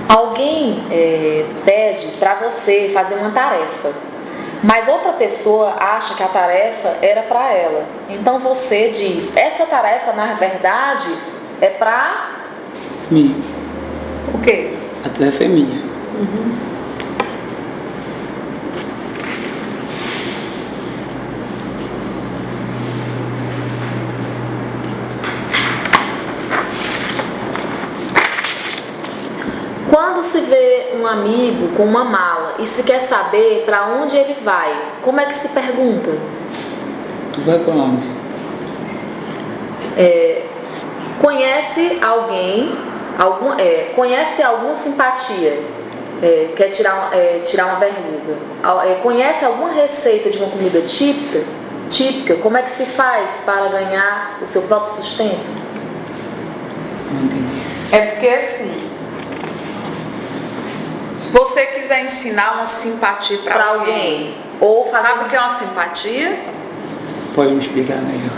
Alguém pede para você fazer uma tarefa, mas outra pessoa acha que a tarefa era para ela. Então você diz, essa tarefa na verdade é para mim. O quê? A tarefa é minha. Quando se vê um amigo com uma mala e se quer saber para onde ele vai, como é que se pergunta? Tu vai para onde? Conhece alguém, conhece alguma simpatia, quer tirar uma verruga, conhece alguma receita de uma comida típica, como é que se faz para ganhar o seu próprio sustento? Não entendi isso. É porque assim, se você quiser ensinar uma simpatia para alguém, ou fazer... sabe o que é uma simpatia? Pode me explicar melhor?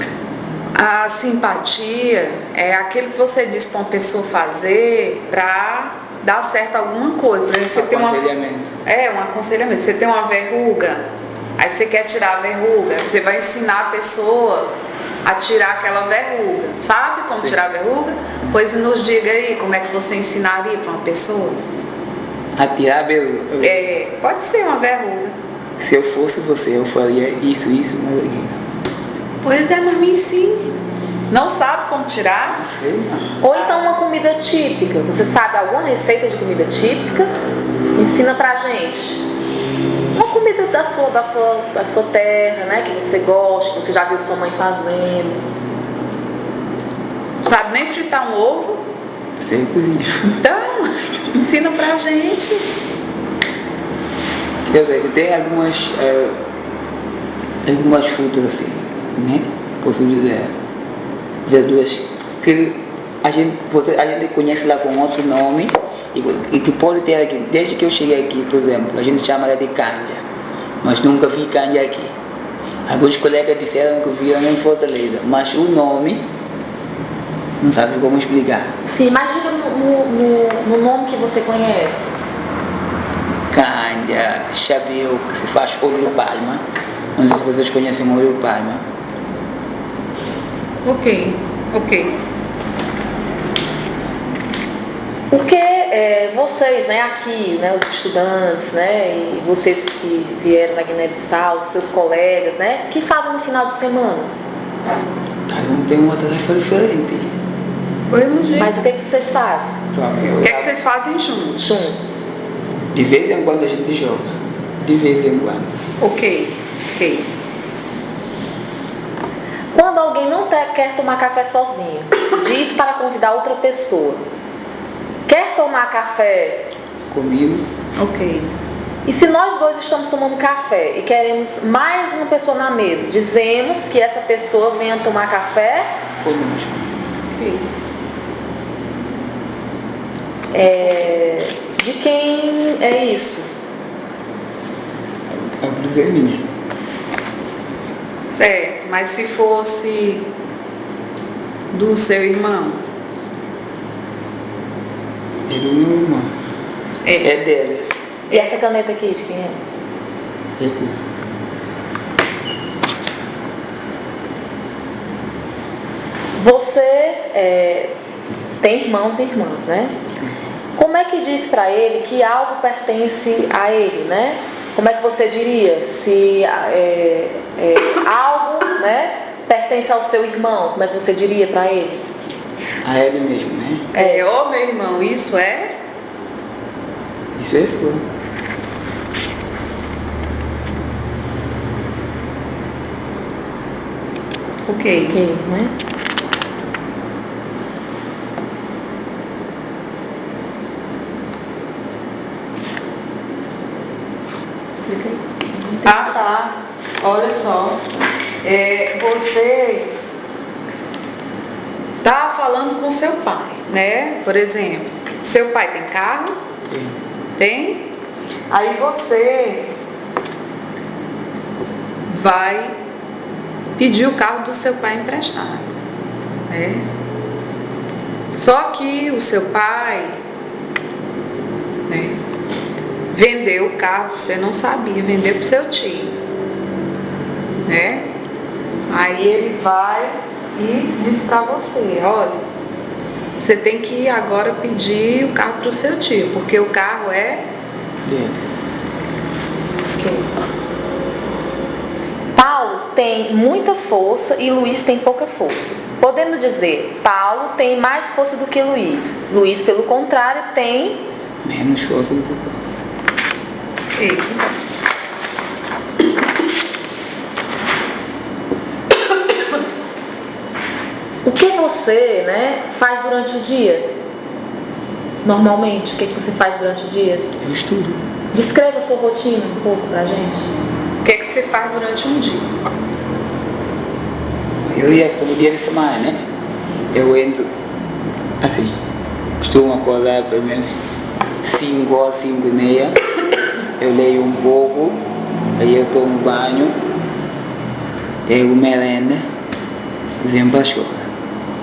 A simpatia é aquilo que você diz para uma pessoa fazer para dar certo alguma coisa. Por exemplo, você tem aconselhamento. Um aconselhamento. Você tem uma verruga, aí você quer tirar a verruga, você vai ensinar a pessoa a tirar aquela verruga. Sabe como tirar a verruga? Sim. Pois nos diga aí como é que você ensinaria para uma pessoa. A tirar a verruga? Pode ser uma verruga. Se eu fosse você, eu faria isso, mas aquilo. Pois é, mas me ensine. Não sabe como tirar? Sei não. Ou então uma comida típica. Você sabe alguma receita de comida típica? Ensina pra gente. Uma comida da sua terra, né? Que você gosta, que você já viu sua mãe fazendo. Sabe nem fritar um ovo? Sei cozinhar. Então, ensina pra gente. Quer dizer, tem algumas frutas assim, né? Posso dizer, verduras que a gente conhece lá com outro nome e que pode ter aqui. Desde que eu cheguei aqui, por exemplo, a gente chama ela de canja, mas nunca vi canja aqui. Alguns colegas disseram que viram em Fortaleza, mas o nome não sabe como explicar. Sim, mas diga no nome que você conhece. Canja, chabeu, que se faz olho palma. Não sei se vocês conhecem o olho palma. Ok. O que vocês, né, aqui, né, os estudantes, né, e vocês que vieram da Guiné-Bissau, os seus colegas, né, o que fazem no final de semana? Cada um tem uma tarefa diferente. Mas o que vocês fazem? O que vocês fazem juntos? Juntos. De vez em quando a gente joga. De vez em quando. Ok. Quando alguém não quer tomar café sozinho, diz para convidar outra pessoa. Quer tomar café? Comigo. Ok. E se nós dois estamos tomando café e queremos mais uma pessoa na mesa, dizemos que essa pessoa venha tomar café conosco. Ok. De quem é isso? A blusa é minha. Certo, mas se fosse do seu irmão? É do meu irmão. É dela. E essa caneta aqui, de quem é? É tua. Você tem irmãos e irmãs, né? Sim. Como é que diz para ele que algo pertence a ele, né? Como é que você diria se algo, né, pertence ao seu irmão? Como é que você diria para ele? A ele mesmo, né? Ô meu irmão, isso é? Isso é sua. Ok, né? Explica aí. Ah, tá. Olha só. Você tá falando com seu pai, né? Por exemplo, seu pai tem carro? Tem? Aí você vai pedir o carro do seu pai emprestado, né? Só que o seu pai né? Vendeu o carro, você não sabia, vendeu para o seu tio, né? Aí ele vai e diz para você, olha, você tem que agora pedir o carro para o seu tio, porque o carro é dele. quem? Paulo tem muita força e Luiz tem pouca força. Podemos dizer, Paulo tem mais força do que Luiz. Luiz, pelo contrário, tem Menos força do que o Paulo. Ei. O que você, né, faz durante o dia? Normalmente, o que você faz durante o dia? Eu estudo. Descreva a sua rotina um pouco pra gente. O que você faz durante um dia? Eu ia como dia de semana, né? Eu entro assim, costumo acordar pelo menos 5 horas, 5h30. Eu leio um pouco, aí eu tomo banho, pego merenda e venho para a escola,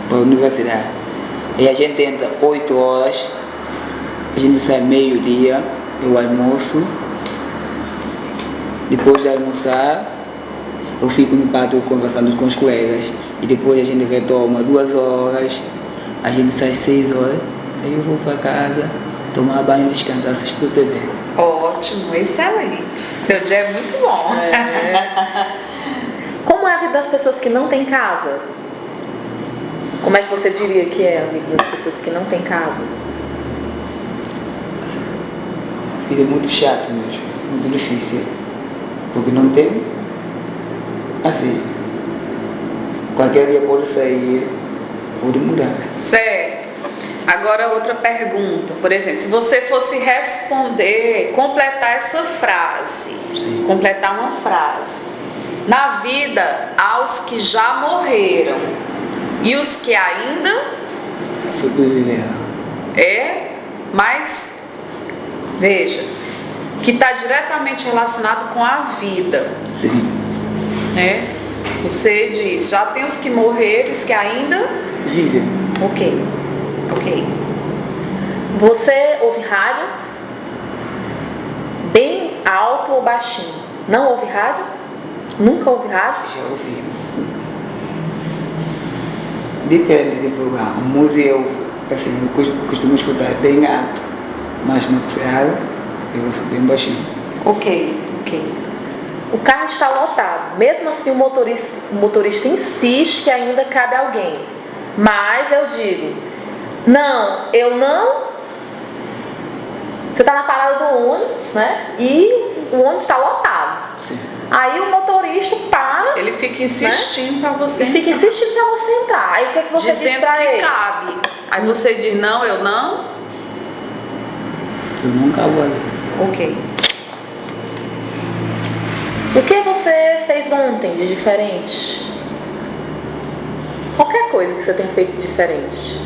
para a universidade. Aí a gente entra 8 horas, a gente sai meio-dia, eu almoço, depois de almoçar eu fico no pátio conversando com os colegas e depois a gente retoma 2 horas, a gente sai 6 horas, aí eu vou para casa, tomar banho, descansar, assistir TV. Ótimo, excelente. Seu dia é muito bom. Como é a vida das pessoas que não têm casa? Como é que você diria que é a vida das pessoas que não têm casa? Vida muito chato mesmo, muito difícil, porque não tem, assim, qualquer dia pode sair, pode mudar. Certo. Agora outra pergunta, por exemplo, se você fosse responder, completar essa frase, Sim. completar uma frase. Na vida, aos que já morreram e os que ainda Sobreviver. mas veja, que está diretamente relacionado com a vida, Sim. né? Você diz, já tem os que morreram, os que ainda, Vive. ok. Você ouve rádio? Bem alto ou baixinho? Não ouve rádio? Nunca ouve rádio? Já ouvi. Depende do programa. Música eu, assim, eu costumo escutar bem alto, mas no noticiário eu ouço bem baixinho. Ok. O carro está lotado. Mesmo assim, o motorista insiste que ainda cabe alguém. Mas eu digo, não, eu não. Você está na parada do ônibus, né? E o ônibus está lotado. Sim. Aí o motorista para. Ele fica insistindo para você. E fica insistindo para você entrar. Aí o que você diz dizendo para que ele? cabe. Aí você diz, não, eu não. Eu nunca vou aí. Ok. O que você fez ontem de diferente? Qualquer coisa que você tenha feito de diferente.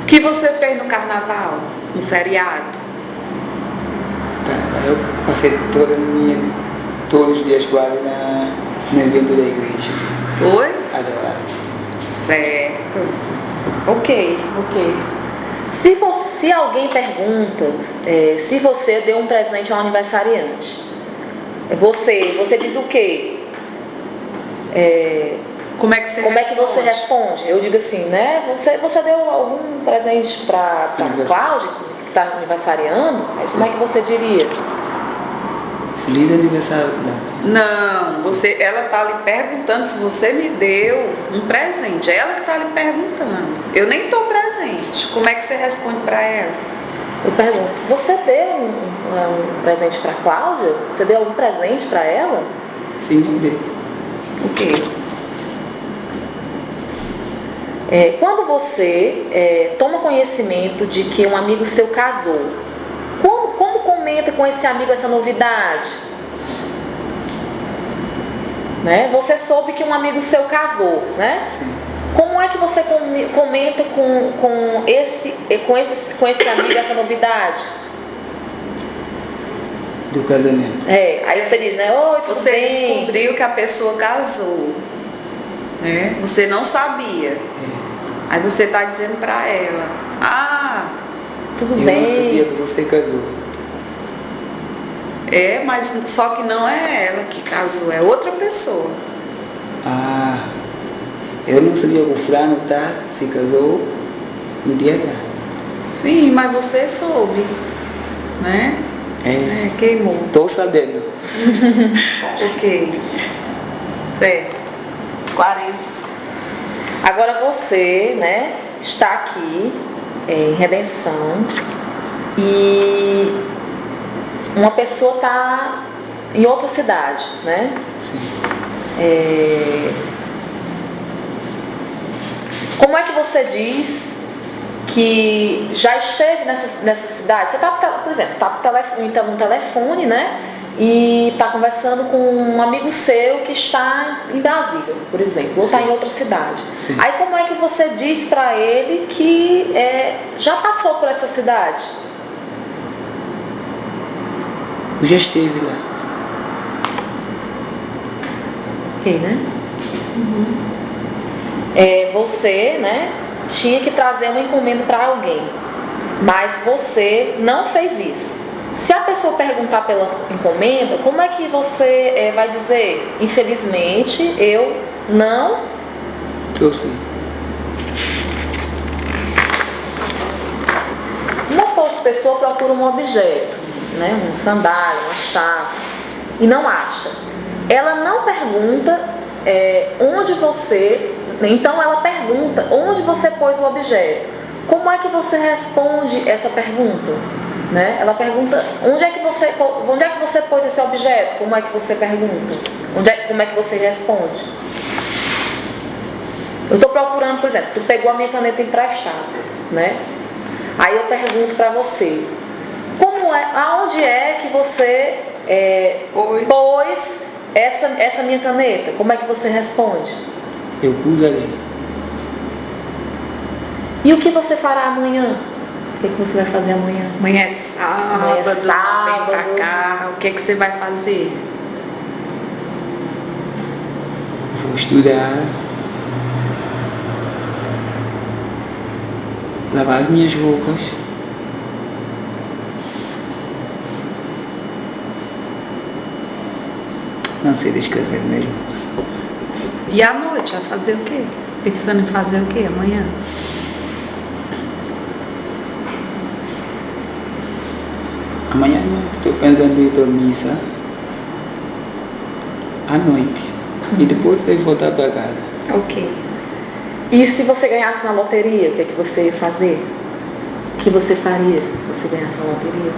O que você fez no carnaval? No feriado? Tá, eu passei todos os dias quase no evento da igreja. Foi? Adorar. Certo. Ok. Se alguém pergunta se você deu um presente a um aniversariante, você diz o quê? Como é que você responde? Eu digo assim, né? Você deu algum presente para Cláudia, que está aniversariando? Aí como é que você diria? Feliz aniversário, Cláudia. Não, ela está lhe perguntando se você me deu um presente. É ela que está lhe perguntando. Eu nem estou presente. Como é que você responde para ela? Eu pergunto, você deu um presente para Cláudia? Você deu algum presente para ela? Sim, eu dei. O quê? Quando você toma conhecimento de que um amigo seu casou, como comenta com esse amigo essa novidade? Né? Você soube que um amigo seu casou, né? Sim. Como é que você comenta com esse amigo essa novidade? Do casamento. Aí você diz, né? Oi, tudo Você bem? descobriu que a pessoa casou. né? Você não sabia. É. Aí você está dizendo para ela, Tudo Eu bem. não sabia que você casou. mas só que não é ela que casou, é outra pessoa. Eu não sabia que o fulano se casou no dia lá. Sim, mas você soube, né? Queimou. Estou sabendo. Ok. Certo. 40. Agora você, né, está aqui em redenção e uma pessoa está em outra cidade, né? Sim. Como é que você diz que já esteve nessa cidade? Você está, por exemplo, está no telefone, né? E está conversando com um amigo seu que está em Brasília, por exemplo, ou está em outra cidade. Sim. Aí como é que você diz para ele que já passou por essa cidade? Eu já esteve lá. Ok, né? Você, né, tinha que trazer uma encomenda para alguém, mas você não fez isso. Se a pessoa perguntar pela encomenda, como é que você vai dizer? Infelizmente, eu não... Trouxe. Uma pessoa procura um objeto, né, uma sandália, uma chave, e não acha. Ela não pergunta onde você... Então ela pergunta onde você pôs o objeto. Como é que você responde essa pergunta? Né? Ela pergunta onde é que você pôs esse objeto? Como é que você pergunta? Como é que você responde? Eu estou procurando, por exemplo, tu pegou a minha caneta emprestada, né? Aí eu pergunto para você, aonde é que você pôs essa minha caneta? Como é que você responde? Eu pus ali. E o que você fará amanhã? O que você vai fazer amanhã? Amanhã é sábado, Amanhã é sábado. não vem pra cá. O que você vai fazer? Vou estudar. Lavar minhas roupas. Não sei descrever mesmo. E à noite, vai fazer o quê? Pensando em fazer o quê amanhã? Amanhã estou pensando em ir para a missa à noite. E depois eu voltar para casa. Ok. E se você ganhasse na loteria, o que é que você ia fazer? O que você faria se você ganhasse na loteria?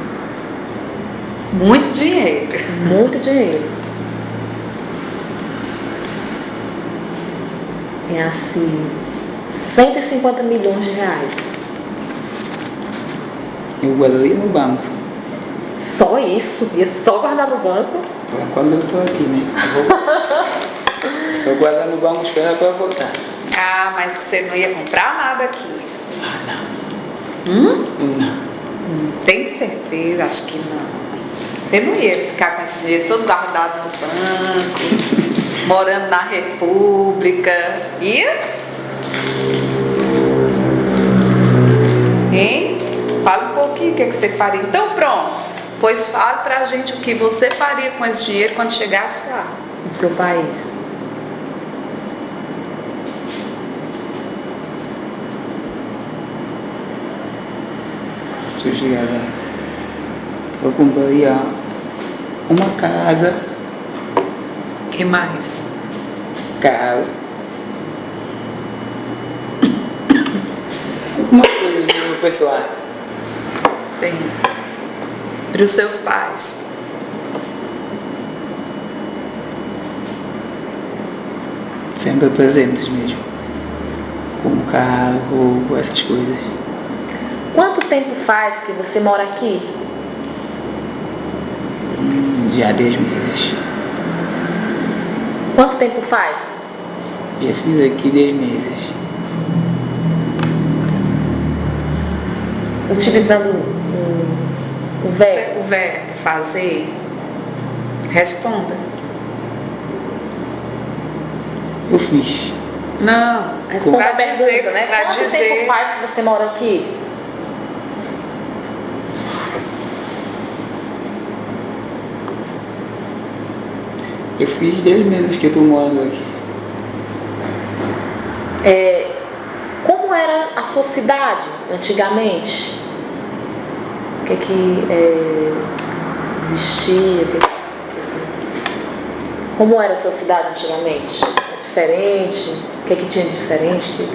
Muito dinheiro. Muito dinheiro. Ganhasse 150 milhões de reais. Eu guardaria no banco. Só isso? Ia só guardar no banco? Para quando eu estou aqui, né? Só guardar no banco e esperar para voltar. Mas você não ia comprar nada aqui. Não. Não. Tem certeza? Acho que não. Você não ia ficar com esse dinheiro todo guardado no banco, morando na República. Ia? Hein? Fala um pouquinho o que você faria. Então pronto. Pois fale pra gente o que você faria com esse dinheiro quando chegasse lá. No seu país. Se eu chegar lá, eu compraria uma casa, O que mais? carro, alguma coisa do meu pessoal. Tem. Para os seus pais. Sempre presentes mesmo. Como carro, roupa, essas coisas. Quanto tempo faz que você mora aqui? Já 10 meses. Quanto tempo faz? Já fiz aqui 10 meses. Utilizando o verbo. O verbo fazer. Responda. Eu fiz. Não, Responda pra a pergunta, dizer, né? pra Quanto tempo dizer. faz que você mora aqui? Eu fiz 10 meses que eu estou morando aqui. Como era a sua cidade antigamente? O que existia? Como era a sua cidade antigamente? É diferente? O que tinha de diferente?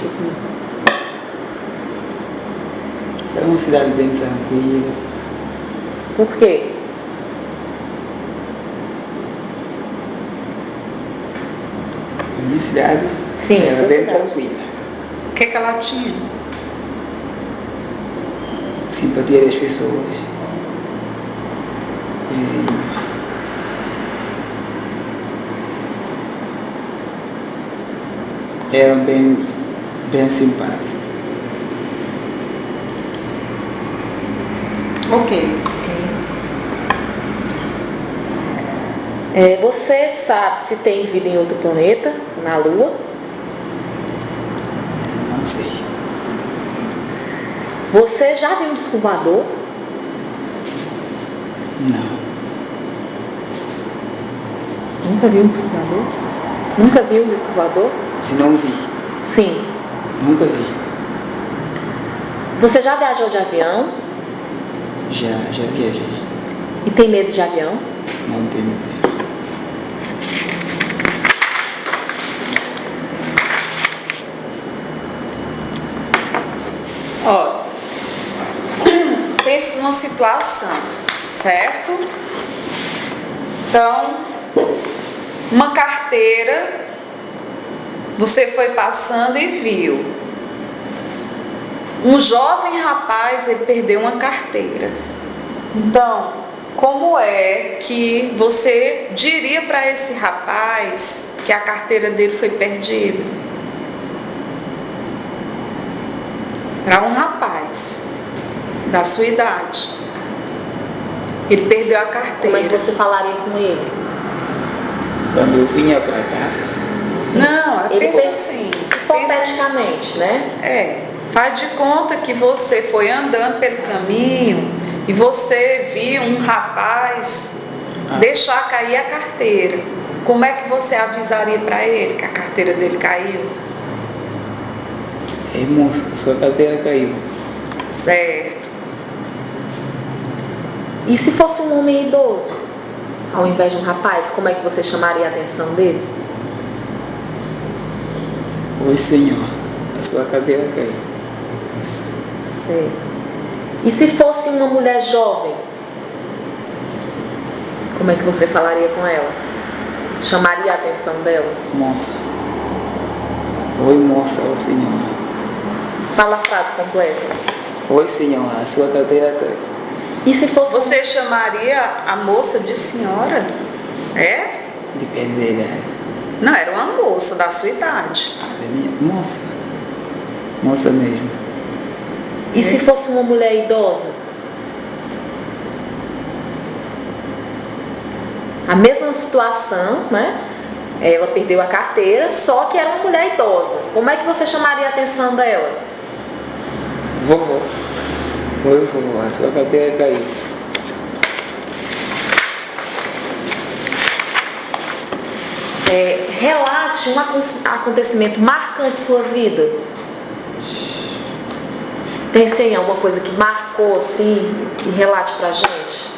Era uma cidade bem tranquila. Por quê? A minha cidade Sim, a era sua bem cidade. tranquila. O que ela tinha? Simpatia das pessoas, vizinhos. Era bem simpático. Ok. Você sabe se tem vida em outro planeta, na Lua? Não sei. Você já viu um disco voador? Não. Nunca viu um disco voador? Nunca viu um disco voador? Se não vi, Sim. nunca vi. Você já viajou de avião? Já viajei. E tem medo de avião? Não tenho medo. Ó, pense numa situação, certo? Então, uma carteira, você foi passando e viu. Um jovem rapaz, ele perdeu uma carteira. Então, como é que você diria para esse rapaz que a carteira dele foi perdida? Para um rapaz da sua idade, ele perdeu a carteira. Como é que você falaria com ele? Quando eu vinha para cá, Não, Ele pensa pensa assim. hipoteticamente, né? Faz de conta que você foi andando pelo caminho e você viu um rapaz deixar cair a carteira. Como é que você avisaria para ele que a carteira dele caiu? ei moça, sua carteira caiu. Certo. E se fosse um homem idoso, ao invés de um rapaz, como é que você chamaria a atenção dele? Oi senhor, a sua carteira caiu. E se fosse uma mulher jovem, como é que você falaria com ela? Chamaria a atenção dela? Moça. Oi moça, o senhor. Fala a frase completa. Oi senhor, a sua carteira caiu. E se fosse Você chamaria a moça de senhora? É? Depende dela. Não, era uma moça da sua idade. Moça. Moça mesmo. E se fosse uma mulher idosa? A mesma situação, né? Ela perdeu a carteira, só que era uma mulher idosa. Como é que você chamaria a atenção dela? Vovó. Oi vovó, a sua carteira caiu. Relate um acontecimento marcante de sua vida. Pensei em alguma coisa que marcou assim e relate pra gente.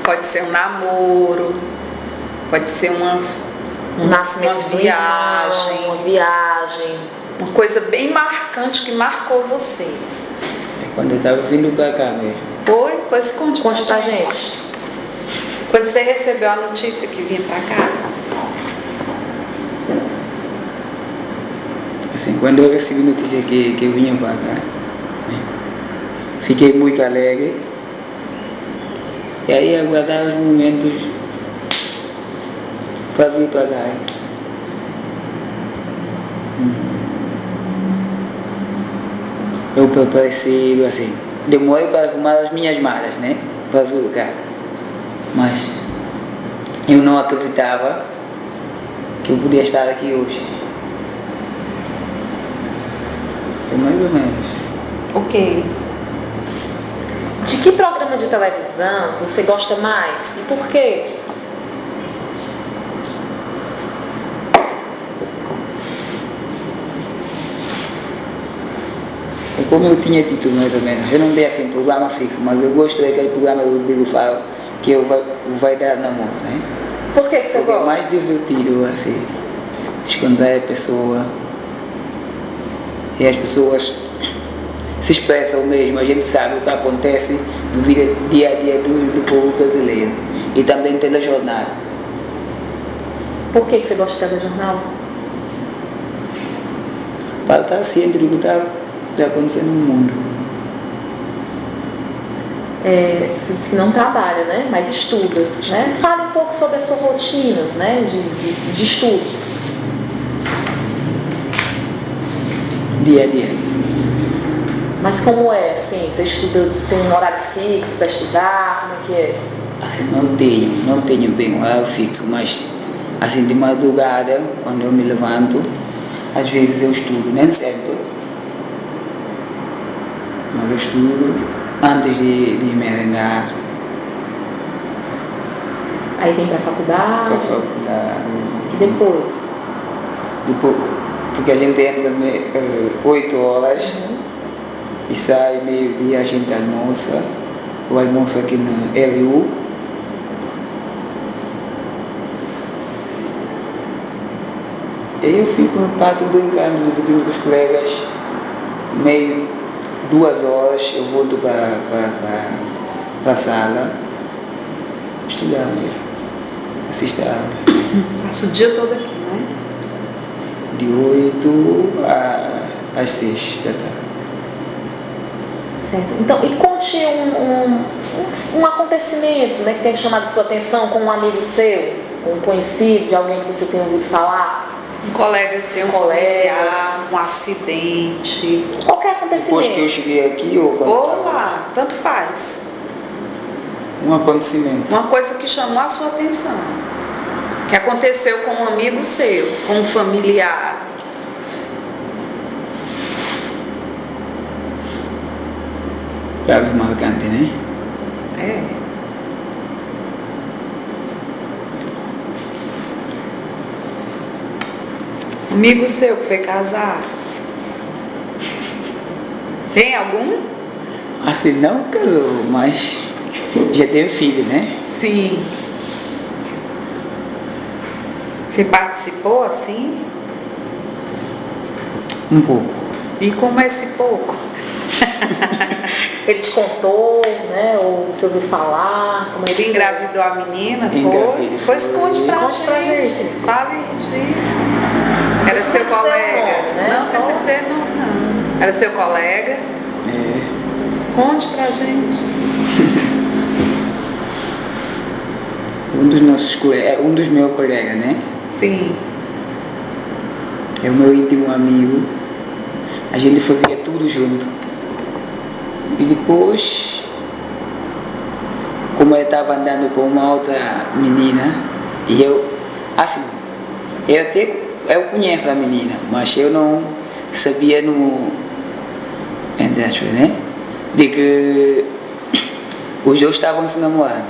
Pode ser um namoro, pode ser Um nascimento uma do viagem, irmão, uma viagem. uma coisa bem marcante que marcou você. É quando eu estava vindo para cá mesmo. Foi? Pois conte Pra gente. Quando você recebeu a notícia que vinha pra cá? Assim, quando eu recebi notícia que eu vinha para cá, fiquei muito alegre. E aí aguardava os momentos para vir para cá. Eu preparei assim, demorei para arrumar as minhas malas, né? Para vir cá. Mas eu não acreditava que eu podia estar aqui hoje. É mais ou menos. Ok. De que programa de televisão você gosta mais e por quê? Como eu tinha dito mais ou menos, eu não tenho assim programa fixo, mas eu gosto daquele programa do Rodrigo Faro, que eu vai dar namoro, né? Por que você Porque gosta? é mais divertido, assim, descontrair a pessoa. E as pessoas se expressam mesmo, a gente sabe o que acontece no dia a dia do povo brasileiro. E também telejornal. Por que você gosta de telejornal? Para estar ciente do que está acontecendo no mundo. Você disse que não trabalha, né? Mas estuda, né? Fale um pouco sobre a sua rotina, né? De estudo. Dia a dia. Mas como é, assim? Você estuda, tem um horário fixo para estudar? Como é que é? Assim, não tenho bem um horário fixo, mas assim, de madrugada, quando eu me levanto, às vezes eu estudo, nem sempre. Mas eu estudo antes de merendar. Aí vem para a faculdade? Para a faculdade. E depois? Porque a gente entra 8 horas e sai meio-dia, a gente almoça. Eu almoço aqui na LU. E aí eu fico no pátio brincando, dividindo com os colegas, meio 2 horas, eu volto para a sala, estudar mesmo, assistir a aula. Passa o dia todo aqui, né? De 8 às 6 da tarde. Certo. Então, e conte um acontecimento, né, que tenha chamado a sua atenção com um amigo seu, um conhecido, de alguém que você tenha ouvido falar. Um colega seu, um familiar, um acidente. Qualquer acontecimento. Depois que eu cheguei aqui ou quando Ou lá, tanto faz. um acontecimento. Uma coisa que chamou a sua atenção. Que aconteceu com um amigo seu, com um familiar. Caso marcante, né? É. Amigo seu que foi casar. Tem algum? Assim, não casou, mas já teve filho, né? Sim. Você participou assim? Um pouco. E como é esse pouco? Ele te contou, né? Ou você ouviu falar? Como é que Ele engravidou a menina? Engravidou. Foi? Esconde pra Conte pra gente. gente. Fale disso. Era Não seu precisa dizer colega? o nome, né? Não precisa dizer nome, não. Era seu colega? Conte pra gente. Um dos meus colegas, né? Sim. É o meu íntimo amigo. A gente fazia tudo junto. E depois, como eu estava andando com uma outra menina, e eu conheço a menina, mas eu não sabia entre aspas, né? De que os dois estavam se namorando.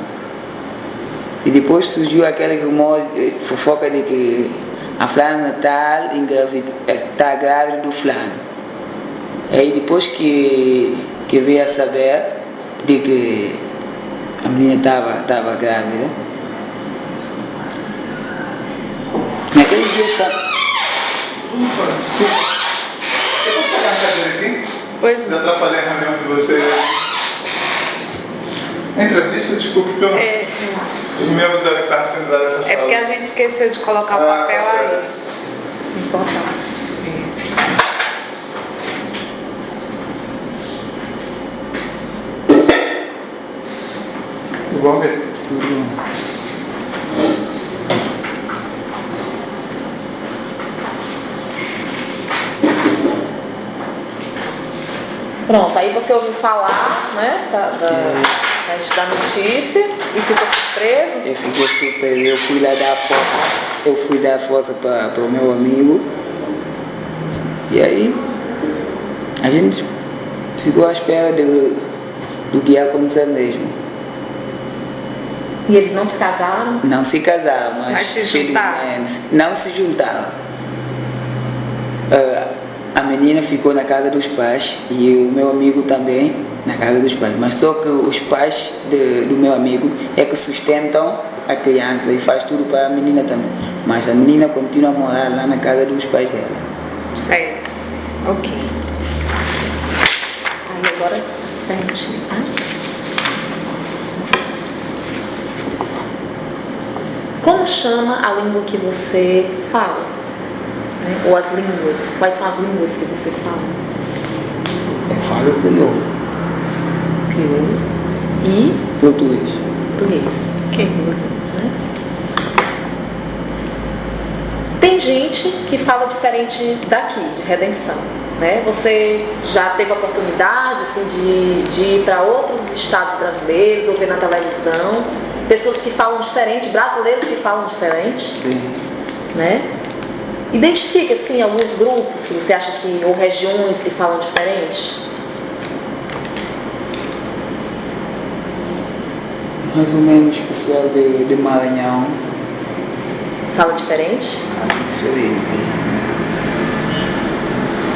E depois surgiu aquele rumor, fofoca de que a fulana está grávida do fulano. Aí depois que veio a saber de que a menina estava grávida, naquele dia estava... Desculpa. Eu posso pegar a cadeira aqui? Pois Eu não. atrapalhei a reunião de vocês. Entrevista, desculpe pelo... Eles me avisaram que estava sendo dada essa sala. É porque a gente esqueceu de colocar o papel tá aí. certo. Importante. Tudo bom, Bê? Pronto, aí você ouviu falar, né, da notícia e ficou surpreso. Eu fiquei surpreso, eu fui dar força para o meu amigo. E aí, A gente ficou à espera do que ia acontecer mesmo. E eles não se casaram? Não se casaram, Mas se juntaram? Não se juntaram. A menina ficou na casa dos pais e o meu amigo também na casa dos pais. Mas só que os pais do meu amigo é que sustentam a criança e faz tudo para a menina também. Mas a menina continua a morar lá na casa dos pais dela. Certo. Ok. Aí agora essas perguntinhas, tá? Como chama a língua que você fala? Né? Ou as línguas? Quais são as línguas que você fala? Eu falo crioulo. Crioulo e Português. português. São as duas línguas, né? Tem gente que fala diferente daqui, de Redenção. Né? Você já teve a oportunidade assim, de ir para outros estados brasileiros ou ver na televisão pessoas que falam diferente, brasileiros que falam diferente? Sim. Né? Identifica assim, alguns grupos que você acha que, ou regiões que falam diferente? Mais ou menos o pessoal de Maranhão Fala diferente? fala diferente.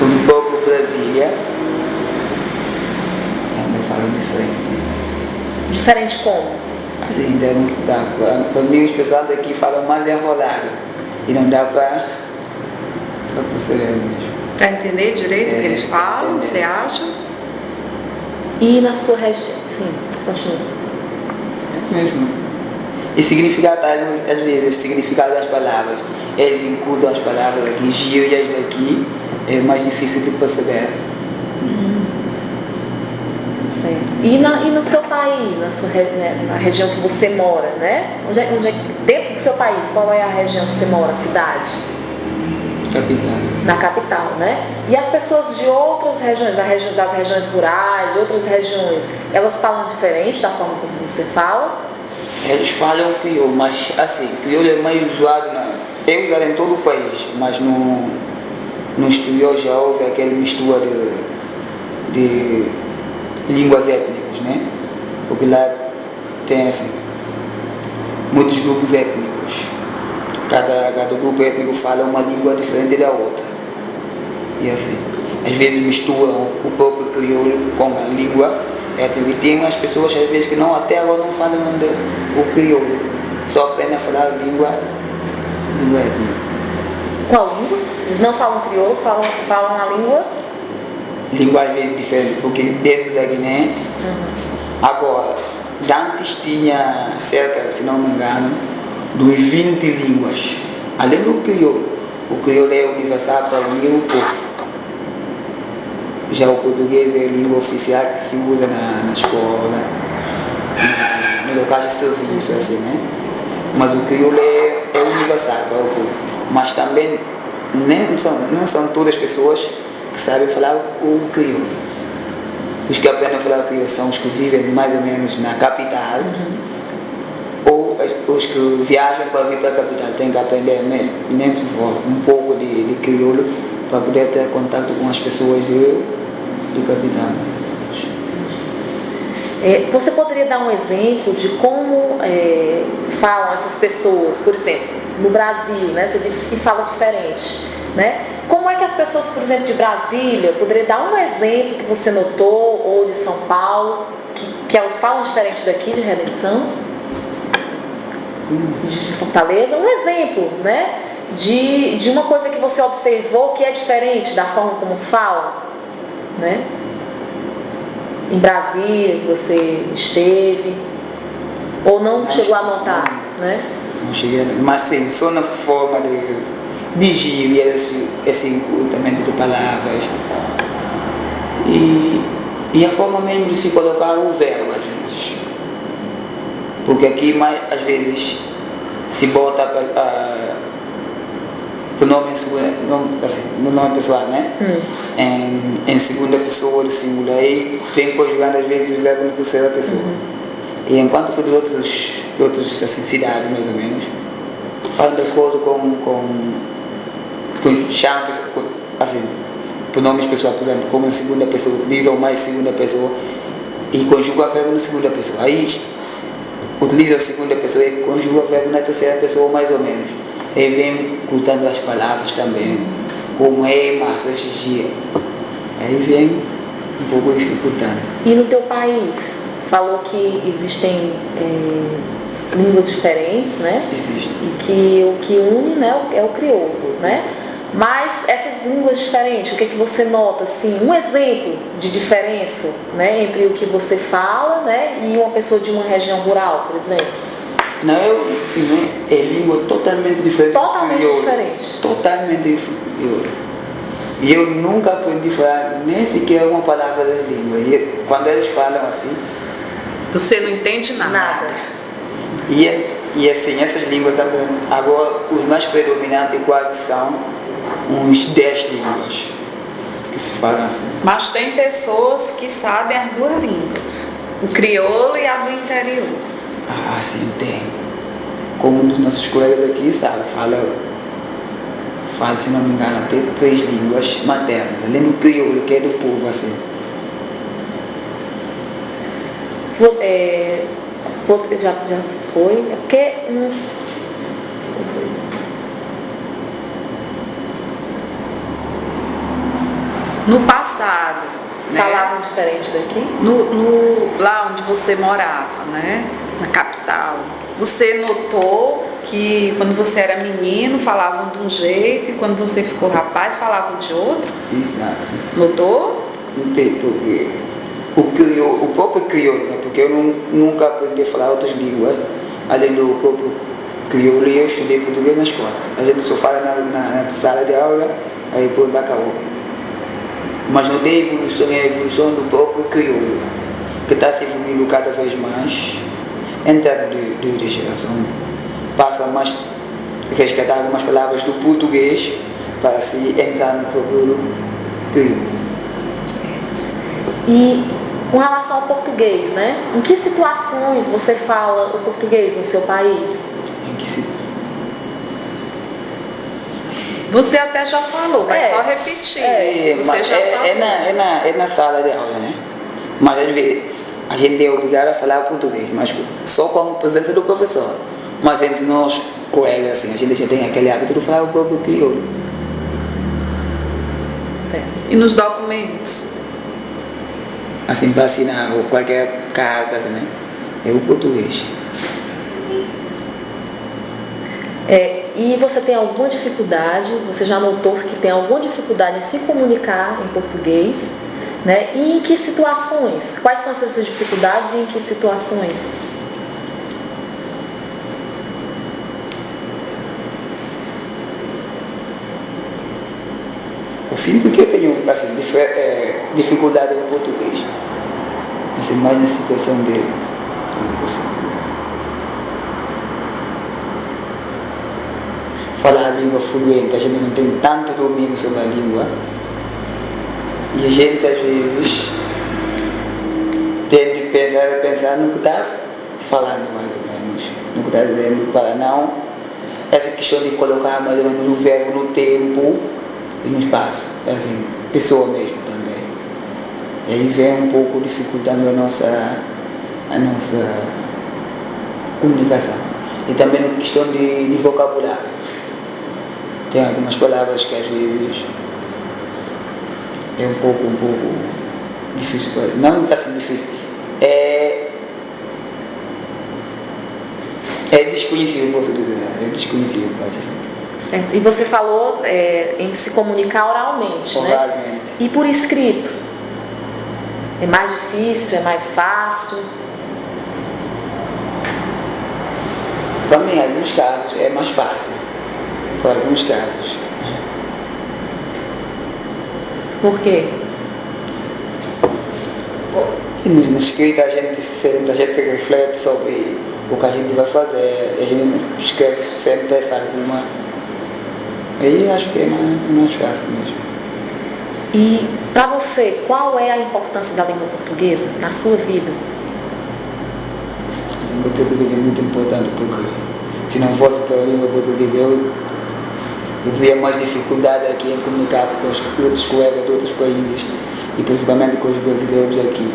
Um pouco Brasília também fala diferente. Diferente como? Assim, devem estar. Para mim, os pessoal daqui falam mais enrolado e não dá para perceber mesmo. Para entender direito o que eles falam, você acha? E na sua região? Sim, continua. É mesmo. E significado, às vezes, o significado das palavras, eles incluem as palavras aqui, gírias daqui, é mais difícil de perceber. Certo. E no seu país, na região que você mora, né? Dentro do seu país, qual é a região que você mora, a cidade? Capital. Na capital, né? E as pessoas de outras regiões, das regiões rurais, de outras regiões, elas falam diferente da forma como você fala? Eles falam crioulo, mas assim, crioulo é mais usado, é usado em todo o país, mas no exterior já houve aquela mistura de línguas étnicas, né? Porque lá tem assim, muitos grupos étnicos. Cada grupo étnico fala uma língua diferente da outra. E assim, às vezes misturam o próprio crioulo com a língua étnica. E tem umas pessoas às vezes que até agora não falam o crioulo, só aprendem a falar a língua étnica. Qual língua? Eles não falam crioulo, falam a língua? Língua às vezes diferente, porque dentro da Guiné, agora, antes tinha cerca, se não me engano, dos 20 línguas, além do crioulo. O crioulo é universal para unir o povo. Já o português é a língua oficial que se usa na escola, no locais de serviço, assim, né? Mas o crioulo é universal para o povo. Mas também não são todas as pessoas que sabem falar o crioulo. Os que aprendem a falar o crioulo são os que vivem mais ou menos na capital, ou os que viajam para vir para a capital têm que aprender mesmo um pouco de crioulo para poder ter contato com as pessoas do capital. Você poderia dar um exemplo de como falam essas pessoas, por exemplo, no Brasil, né? Você disse que fala diferente, né? Como é que as pessoas, por exemplo, de Brasília, poderia dar um exemplo que você notou, ou de São Paulo, que elas falam diferente daqui de Redenção, de Fortaleza? Um exemplo, né? De uma coisa que você observou que é diferente da forma como falam, né? Em Brasília, que você esteve, ou não chegou a notar, né? Não cheguei, mas sim, só na forma de gíria, esse encurtamento de palavras e a forma mesmo de se colocar o verbo às vezes, porque aqui às vezes se bota o nome no nome pessoal, né? Em segunda pessoa de singular, e vem conjugando às vezes o verbo na terceira pessoa. E enquanto que de outros assim, cidades mais ou menos falam de acordo com chamam assim, pronomes pessoais, por exemplo, como segunda pessoa, utilizam mais segunda pessoa e conjuga o verbo na segunda pessoa. Aí utiliza a segunda pessoa e conjuga o verbo na terceira pessoa, mais ou menos. Aí vem ocultando as palavras também, como é, mas esses dias. Aí vem um pouco dificultando. E no teu país, você falou que existem línguas diferentes, né? Existe. E que o que une, né, é o crioulo, né? Mas essas línguas diferentes, o que é que você nota, assim, um exemplo de diferença, né, entre o que você fala, né, e uma pessoa de uma região rural, por exemplo? Não, é língua totalmente diferente. Totalmente crioulo. diferente. Totalmente diferente. E eu nunca aprendi a falar nem sequer uma palavra das línguas. E quando eles falam assim... Você não entende nada. E assim, essas línguas também, agora os mais predominantes quase são uns 10 línguas que se falam assim. Mas tem pessoas que sabem as duas línguas, o crioulo e a do interior. Ah, sim, tem. Como um dos nossos colegas aqui sabe, fala, se não me engano, até 3 línguas maternas. Além do crioulo, que é do povo, assim. Já foi, é porque uns... No passado, né? Falavam diferente daqui? Lá onde você morava, né? Na capital. Você notou que quando você era menino falavam de um jeito e quando você ficou rapaz falavam de outro? Exato. Notou? Não tem, porque o próprio crioulo, né? Porque eu nunca aprendi a falar outras línguas, além do próprio crioulo, e eu estudei português na escola. A gente só fala na sala de aula, aí pronto, acabou. Mas não tem evolução, é a evolução do próprio crioulo, que está se evoluindo cada vez mais, em termos de geração. Passa mais, resgatar algumas palavras do português para se entrar no próprio crioulo. E com relação ao português, né? Em que situações você fala o português no seu país? Em que situação? Você até já falou, vai só repetir. Você já falou. É na sala de aula, né? Mas às vezes a gente é obrigado a falar português, mas só com a presença do professor. Mas entre nós, colegas, assim, a gente já tem aquele hábito de falar o próprio crioulo. Certo. E nos documentos? Assim, para assinar ou qualquer carta, assim, né? É o português. E você tem alguma dificuldade, você já notou que tem alguma dificuldade em se comunicar em português, né? E em que situações? Quais são essas suas dificuldades e em que situações? Eu sinto que eu tenho assim, dificuldade em português. Assim, mais na situação de... falar a língua fluente, a gente não tem tanto domínio sobre a língua e a gente às vezes tem de pensar no que está falando mais ou menos, no que está dizendo, para não essa questão de colocar mais ou menos o verbo no tempo e no espaço, assim, pessoa mesmo também. E aí vem um pouco dificultando a nossa comunicação. E também na questão de vocabulário. Tem algumas palavras que às vezes é um pouco difícil para... Não está sendo difícil. É desconhecido, posso dizer. É desconhecido para a gente. Certo. E você falou em se comunicar oralmente, Oralmente. né? E por escrito? É mais difícil? É mais fácil? Para mim, em alguns casos, é mais fácil. Para alguns casos. Por quê? Na escrita a gente senta, a gente reflete sobre o que a gente vai fazer, a gente escreve sempre essa alguma. Aí acho que é mais fácil mesmo. E para você, qual é a importância da língua portuguesa na sua vida? A língua portuguesa é muito importante porque se não fosse pela língua portuguesa Eu teria mais dificuldade aqui em comunicar-se com os outros colegas de outros países e principalmente com os brasileiros daqui.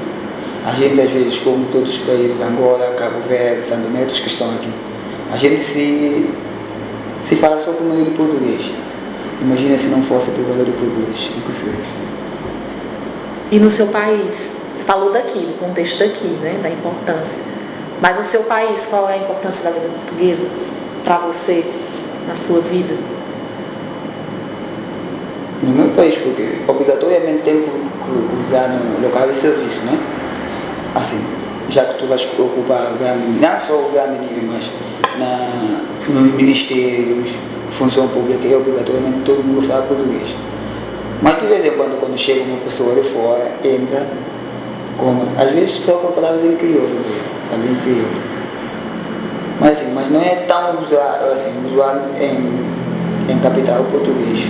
A gente às vezes, como todos os países, Angola, Cabo Verde, São Tomé, outros que estão aqui, a gente se fala só com o meio do português. Imagina se não fosse por causa do português, o que seria? E no seu país? Você falou daqui, do contexto daqui, né? Da importância. Mas no seu país, qual é a importância da língua portuguesa para você, na sua vida? No meu país, porque obrigatoriamente tem que usar no local de serviço, né? Assim, já que tu vais ocupar não só o grande nível, mas nos ministérios, função pública, é obrigatoriamente todo mundo fala português. Mas de vez em quando chega uma pessoa de fora, entra, às vezes só com palavras em crioulo mesmo, fala em crioulo. Mas não é tão usual em capital português.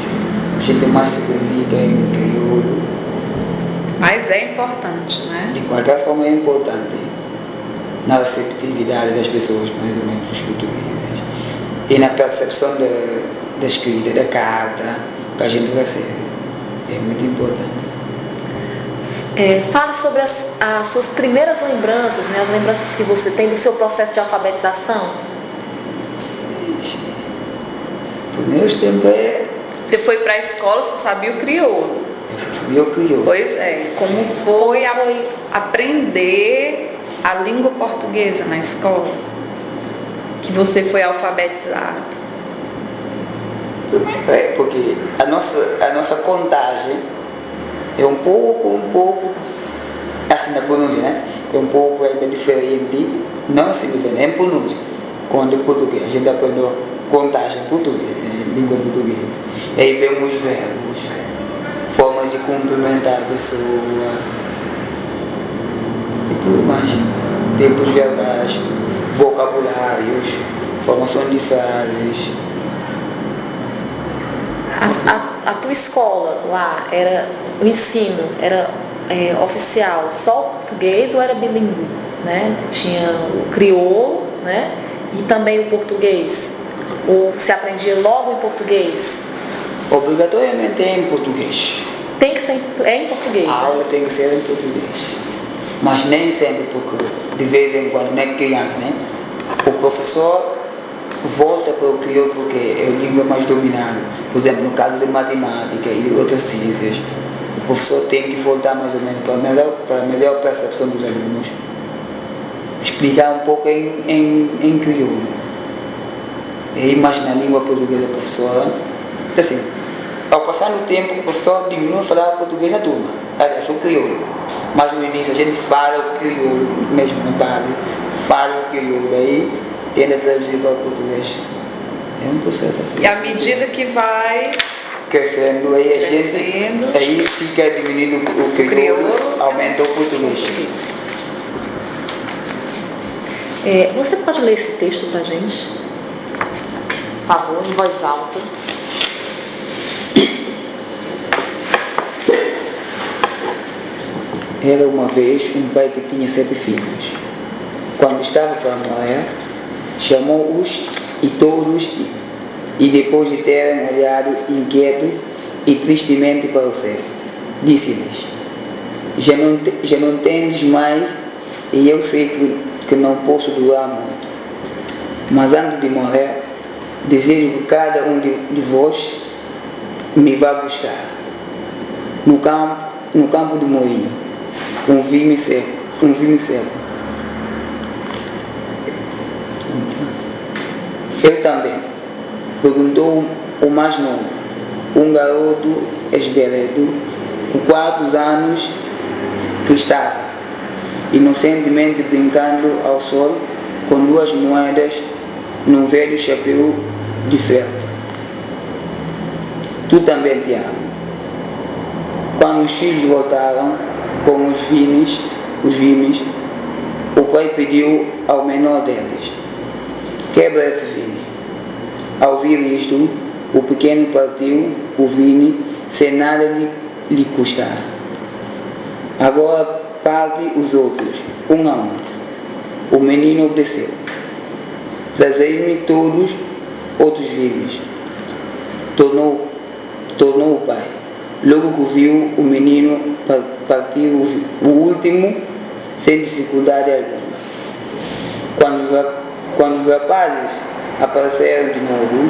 A gente mais se comunica em crioulo. Mas é importante, né? De qualquer forma é importante na receptividade das pessoas, mais ou menos os portugueses, e na percepção da escrita, da carta que a gente recebe. É muito importante. Fale sobre as suas primeiras lembranças, né? As lembranças que você tem do seu processo de alfabetização. Primeiros tempos Você foi para a escola, você sabia o crioulo. Eu só sabia o crioulo. Pois é. Como foi aprender a língua portuguesa na escola? Que você foi alfabetizado? Primeiro porque a nossa contagem é um pouco, assim na pronúncia, né? É um pouco ainda diferente, não assim diferente, é em pronúncia. Quando é português, a gente aprendeu contagem portuguesa, língua portuguesa. E aí vem os verbos, formas de cumprimentar a pessoa e tudo mais. Tempos verbais, vocabulários, formação de frases. A tua escola lá, o ensino era oficial só o português ou era bilíngue? Né? Tinha o crioulo, né? E também o português? Ou se aprendia logo em português? Obrigatoriamente é em português. Tem que ser em português? A aula tem que ser em português. Mas nem sempre, porque de vez em quando, não é criança, né? O professor volta para o crioulo porque é a língua mais dominada. Por exemplo, no caso de matemática e de outras ciências, o professor tem que voltar mais ou menos para a melhor percepção dos alunos, explicar um pouco em crioulo. E aí, mas na língua portuguesa, o professor, assim, ao passar no tempo, o professor diminui a falar português na turma, aliás, o crioulo. Mas no início a gente fala o crioulo, mesmo na base, fala o crioulo, aí tende a traduzir para o português. É um processo assim. E à medida que vai crescendo, aí a gente aí fica diminuindo o crioulo, aumenta o português. Você pode ler esse texto para a gente? Por favor, em voz alta. Era uma vez um pai que tinha 7 filhos. Quando estava para morrer, chamou-os e todos, e depois de terem olhado inquieto e tristemente para o céu, disse-lhes: já não tendes mais, e eu sei que não posso durar muito. Mas antes de morrer, desejo que cada um de vós me vá buscar no campo do moinho um vinho seco. Eu também, perguntou o mais novo, um garoto esbelto, com 4 anos, que estava inocentemente brincando ao sol com 2 moedas num velho chapéu de feltro. Tu também, Tiago. Quando os filhos voltaram com os vines, o pai pediu ao menor deles: quebra esse vine. Ao ouvir isto, o pequeno partiu o vine sem nada lhe custar. Agora parte os outros, um a um. O menino obedeceu. Trazei-me todos outros vines. tornou o pai. Logo que viu o menino partir o último sem dificuldade alguma. Quando os rapazes apareceram de novo,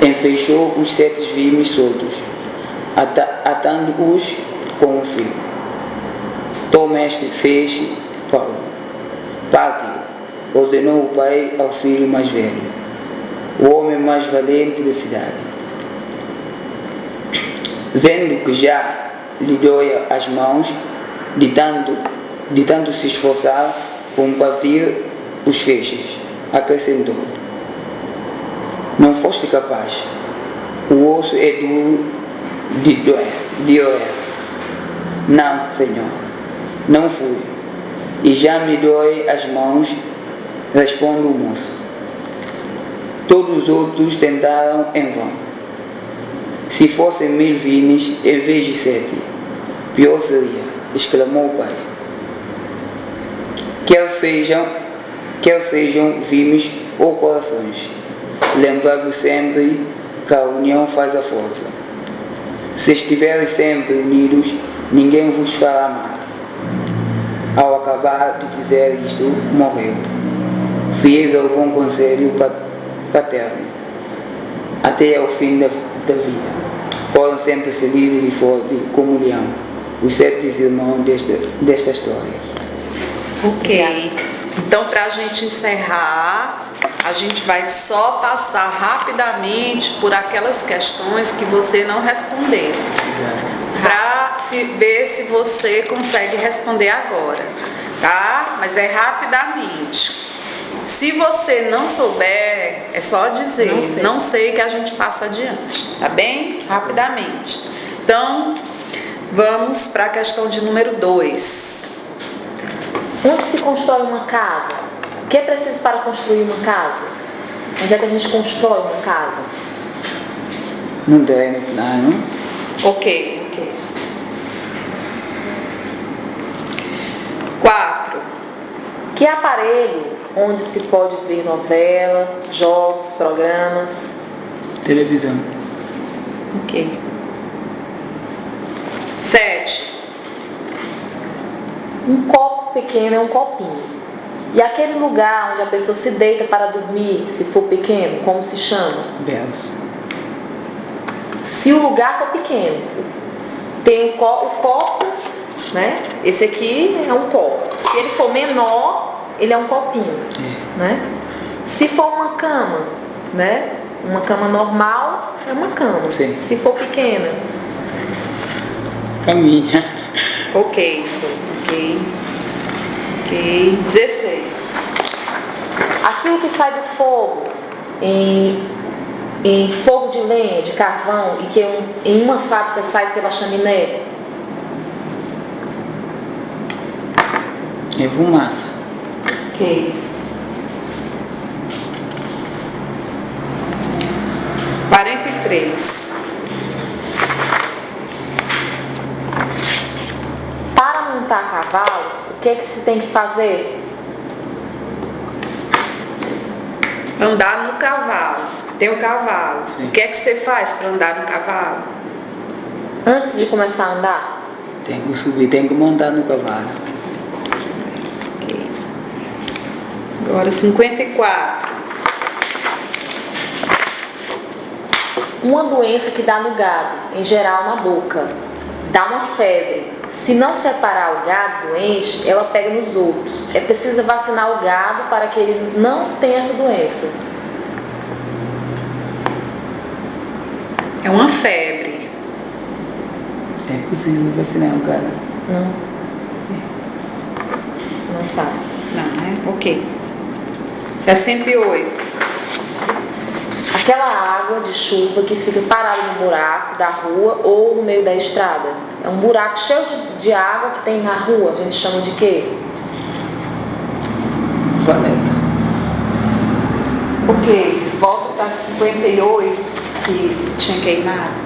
enfeixou os 7 vimes soltos, atando-os com um fio. Então o mestre fez Paulo. Partiu, ordenou o pai ao filho mais velho, o homem mais valente da cidade. Vendo que já lhe doia as mãos, de tanto se esforçar por partir os feixes, acrescentou: não foste capaz, o osso é duro de doer. Não, Senhor, não fui, e já me dói as mãos, responde o moço. Todos os outros tentaram em vão. Se fossem 1000 vines em vez de 7, pior seria, exclamou o pai. Quer sejam vines ou corações, lembrai-vos sempre que a união faz a força. Se estiverem sempre unidos, ninguém vos fará mal. Ao acabar de dizer isto, morreu, fiéis ao bom conselho paterno, até ao fim da vida. Foram sempre felizes e fortes como leão, os 7 irmãos desta história. Ok. Então, para a gente encerrar, a gente vai só passar rapidamente por aquelas questões que você não respondeu. Para ver se você consegue responder agora, tá? Mas é rapidamente. Se você não souber, é só dizer, não sei, que a gente passa adiante, tá bem? Rapidamente. Então, vamos para a questão de número 2. Onde se constrói uma casa? O que é preciso para construir uma casa? Onde é que a gente constrói uma casa? Num terreno plano. Ok. 4. Que aparelho onde se pode ver novela, jogos, programas? Televisão. Ok. 7. Um copo pequeno é um copinho. E aquele lugar onde a pessoa se deita para dormir, se for pequeno, como se chama? Berço. Se o lugar for pequeno, tem o copo, né? Esse aqui é um copo. Se ele for menor, ele é um copinho, né? Se for uma cama, né? Uma cama normal é uma cama. Sim. Se for pequena, caminha. Ok. 16. Aquilo que sai do fogo em fogo de lenha, de carvão, e que em uma fábrica sai pela chaminé. É fumaça. Ok. 43. Para montar cavalo, o que é que se tem que fazer? Andar no cavalo. Tem um cavalo. Sim. O que é que você faz para andar no cavalo? Antes de começar a andar? Tem que subir, tem que montar no cavalo. Ok. Agora 54. Uma doença que dá no gado, em geral na boca, dá uma febre. Se não separar o gado doente, ela pega nos outros. É preciso vacinar o gado para que ele não tenha essa doença. É uma febre. É preciso vacinar o gado. Não sabe. Não, né? Ok. 68. Aquela água de chuva que fica parada no buraco da rua ou no meio da estrada. É um buraco cheio de água que tem na rua. A gente chama de quê? Valeta. Ok. Volta para 58, que tinha queimado.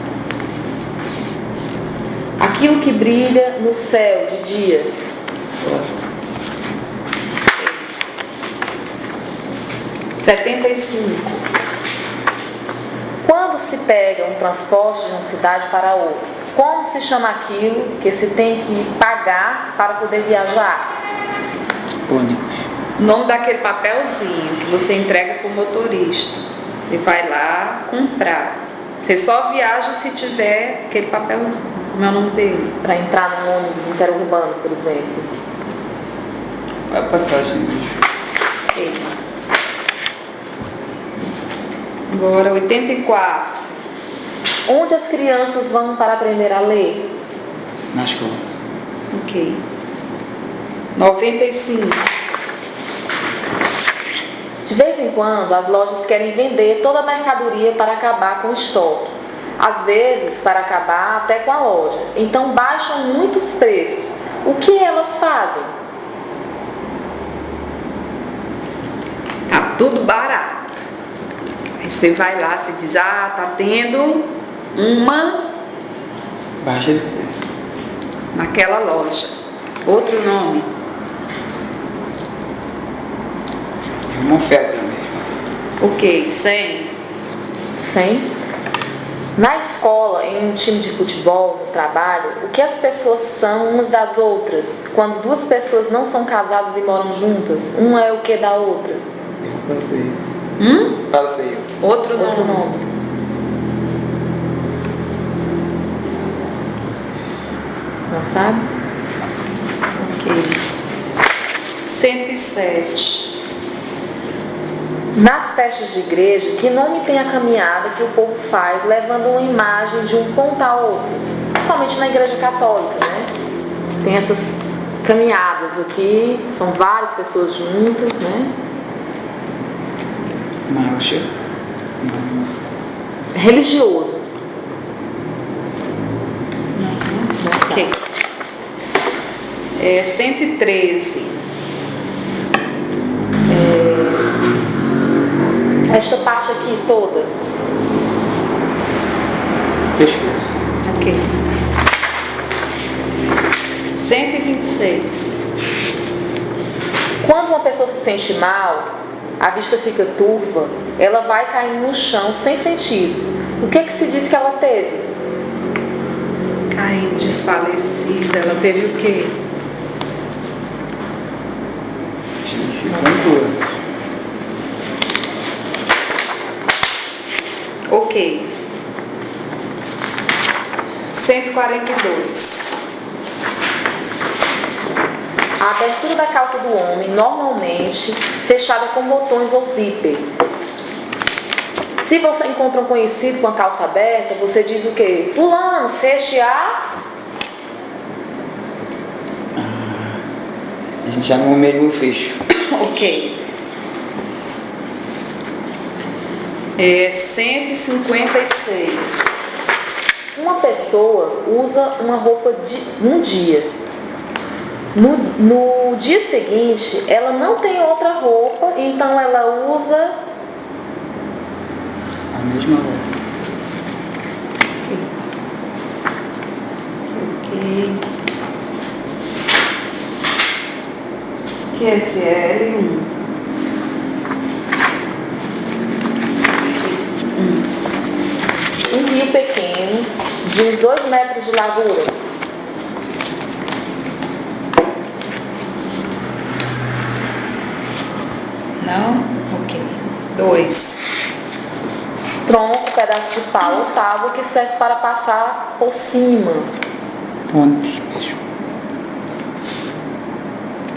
Aquilo que brilha no céu de dia. Sol. 75. Quando se pega um transporte de uma cidade para outra? Como se chama aquilo que se tem que pagar para poder viajar? Ônibus. O nome daquele papelzinho que você entrega para o motorista. Você vai lá comprar. Você só viaja se tiver aquele papelzinho. Como é o nome dele? Para entrar num ônibus interurbano, por exemplo. A passagem. Agora, 84. Onde as crianças vão para aprender a ler? Na escola. Ok. 95. De vez em quando, as lojas querem vender toda a mercadoria para acabar com o estoque. Às vezes, para acabar até com a loja. Então, baixam muito os preços. O que elas fazem? Tá tudo barato. Aí você vai lá, você diz, tá tendo uma Baixa de preço. naquela loja. Outro nome. É uma oferta mesmo. Ok, 100. 100. Na escola, em um time de futebol, no trabalho, o que as pessoas são umas das outras? Quando duas pessoas não são casadas e moram juntas, uma é o que da outra? Eu passei. Passei. Outro Outro nome. nome. Não sabe? Ok. 107. Nas festas de igreja, que nome tem a caminhada que o povo faz levando uma imagem de um ponto a outro? Principalmente na igreja católica, né? Tem essas caminhadas aqui, são várias pessoas juntas, né? Marcha. Religioso. Ok. 113. Esta parte aqui toda. Pescoço. Ok. 126. Quando uma pessoa se sente mal, a vista fica turva, ela vai caindo no chão sem sentidos. O que se diz que ela teve? Caindo desfalecida. Ela teve o quê? Gente, tanto. Ok. 142. A abertura da calça do homem, normalmente fechada com botões ou zíper. Se você encontra um conhecido com a calça aberta, você diz o quê? Fulano, feche a... A gente chama o mesmo fecho. Ok. 156. Uma pessoa usa uma roupa num dia. No dia seguinte, ela não tem outra roupa, então ela usa A mesma roupa. Ok. Que esse é L1. um rio pequeno de uns 2 metros de largura. Não? Ok. 2. Tronco, pedaço de pau ou tábua que serve para passar por cima. Ponte mesmo.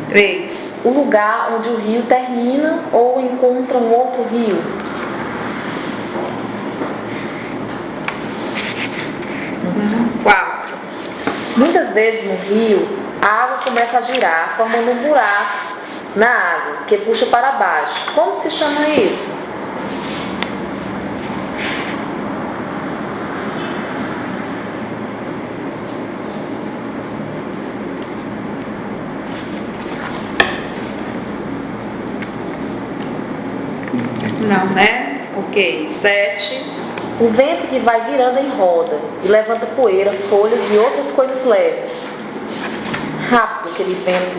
3. O lugar onde o rio termina ou encontra um outro rio. Uhum. 4. Muitas vezes no rio, a água começa a girar, formando um buraco na água, que puxa para baixo. Como se chama isso? Não, né? Ok. 7. O vento que vai virando em roda e levanta poeira, folhas e outras coisas leves. Rápido aquele vento.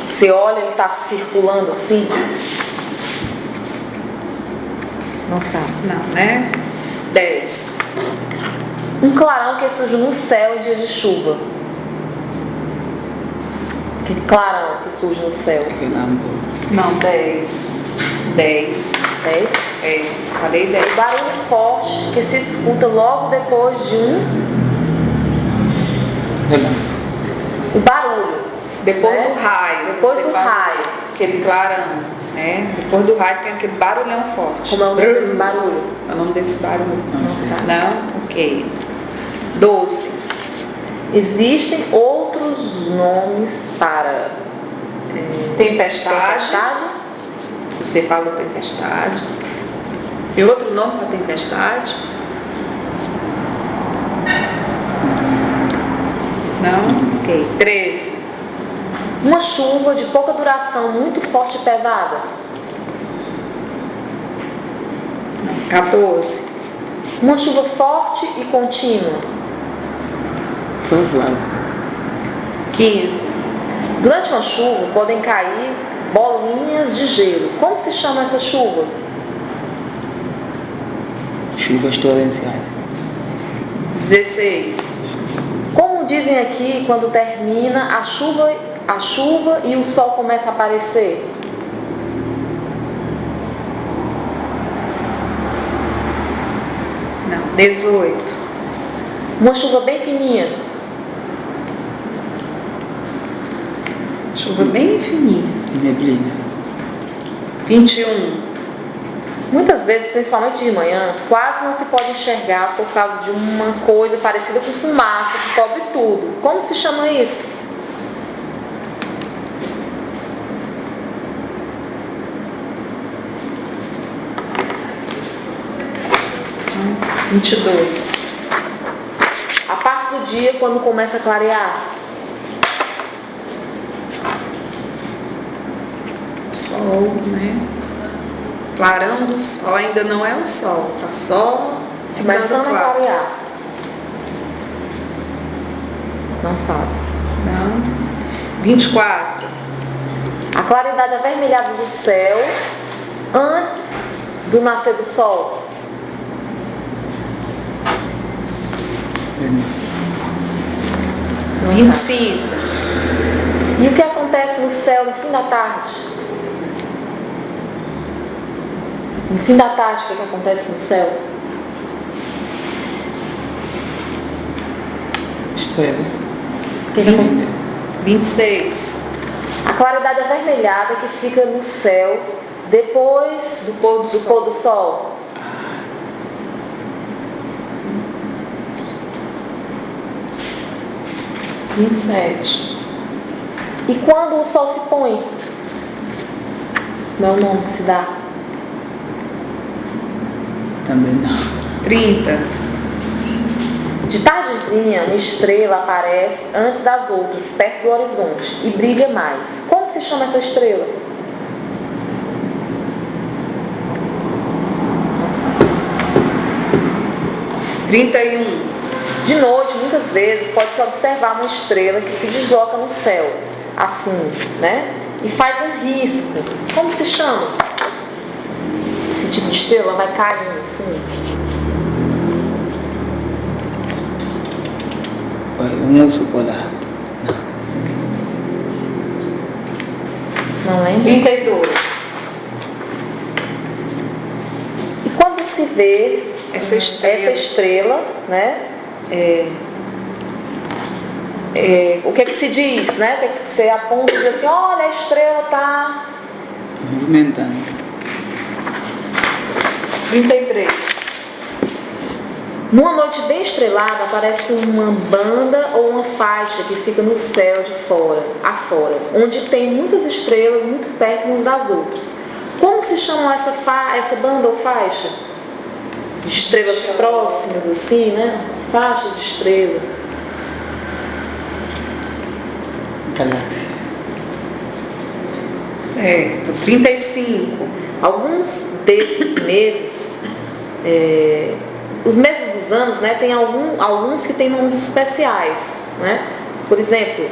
Você olha, ele está circulando assim. Não sabe. Não, né? 10. Um clarão que surge no céu em dia de chuva. Aquele clarão que surge no céu. Relâmpago. Não, 10. 10. 10. É, falei 10. O barulho forte que se escuta logo depois de Relâmpago. o barulho. Depois né? do raio. Depois você do fala raio. Aquele clarão, né? Depois do raio tem aquele barulhão forte. Como é o nome desse barulho? É o nome desse barulho. Não sei. Não? Ok. 12. Existem outros nomes para Tempestade. tempestade? Você falou tempestade. Tem outro nome para tempestade? Não? Ok. 13. Uma chuva de pouca duração, muito forte e pesada. 14. Uma chuva forte e contínua. Fanflado. 15. Durante uma chuva podem cair bolinhas de gelo. Como se chama essa chuva? Chuvas torrenciais. 16. Como dizem aqui quando termina a chuva e o sol começa a aparecer? Não. 18. Uma chuva bem fininha. Chuva bem fininha. Neblina. 21. Muitas vezes, principalmente de manhã, quase não se pode enxergar por causa de uma coisa parecida com fumaça que cobre tudo. Como se chama isso? Hum, 22. A parte do dia quando começa a clarear. Sol, né? Clarão do sol, ainda não é o sol, tá só ficando Começando a claro. clarear. Não sabe. Não. 24. A claridade avermelhada do céu antes do nascer do sol. Não sabe. 25. E o que acontece no céu no fim da tarde? No fim da tarde, o que acontece no céu? Estrela. O que acontece? 26. A claridade avermelhada que fica no céu depois Do pôr do sol. pôr do sol. Uhum. 27. E quando o sol se põe? Não é o nome que se dá. Também não. 30. De tardezinha, uma estrela aparece antes das outras, perto do horizonte, e brilha mais. Como se chama essa estrela? Não sabe. 31. De noite, muitas vezes, pode-se observar uma estrela que se desloca no céu, assim, né? E faz um risco. Como se chama? Esse tipo de estrela vai caindo assim. Um urso polar. Não lembra? 32. E quando se vê Essa estrela, né? O que é que se diz, né? O que é que você aponta e diz assim, olha, a estrela está Movimentando. 33. Numa noite bem estrelada, aparece uma banda ou uma faixa que fica no céu de fora, afora, onde tem muitas estrelas muito perto umas das outras. Como se chama essa banda ou faixa? De estrelas próximas, assim, né? Faixa de estrela. Galáxia. Certo. 35. Alguns desses meses, os meses dos anos, né, tem alguns que têm nomes especiais, né? Por exemplo,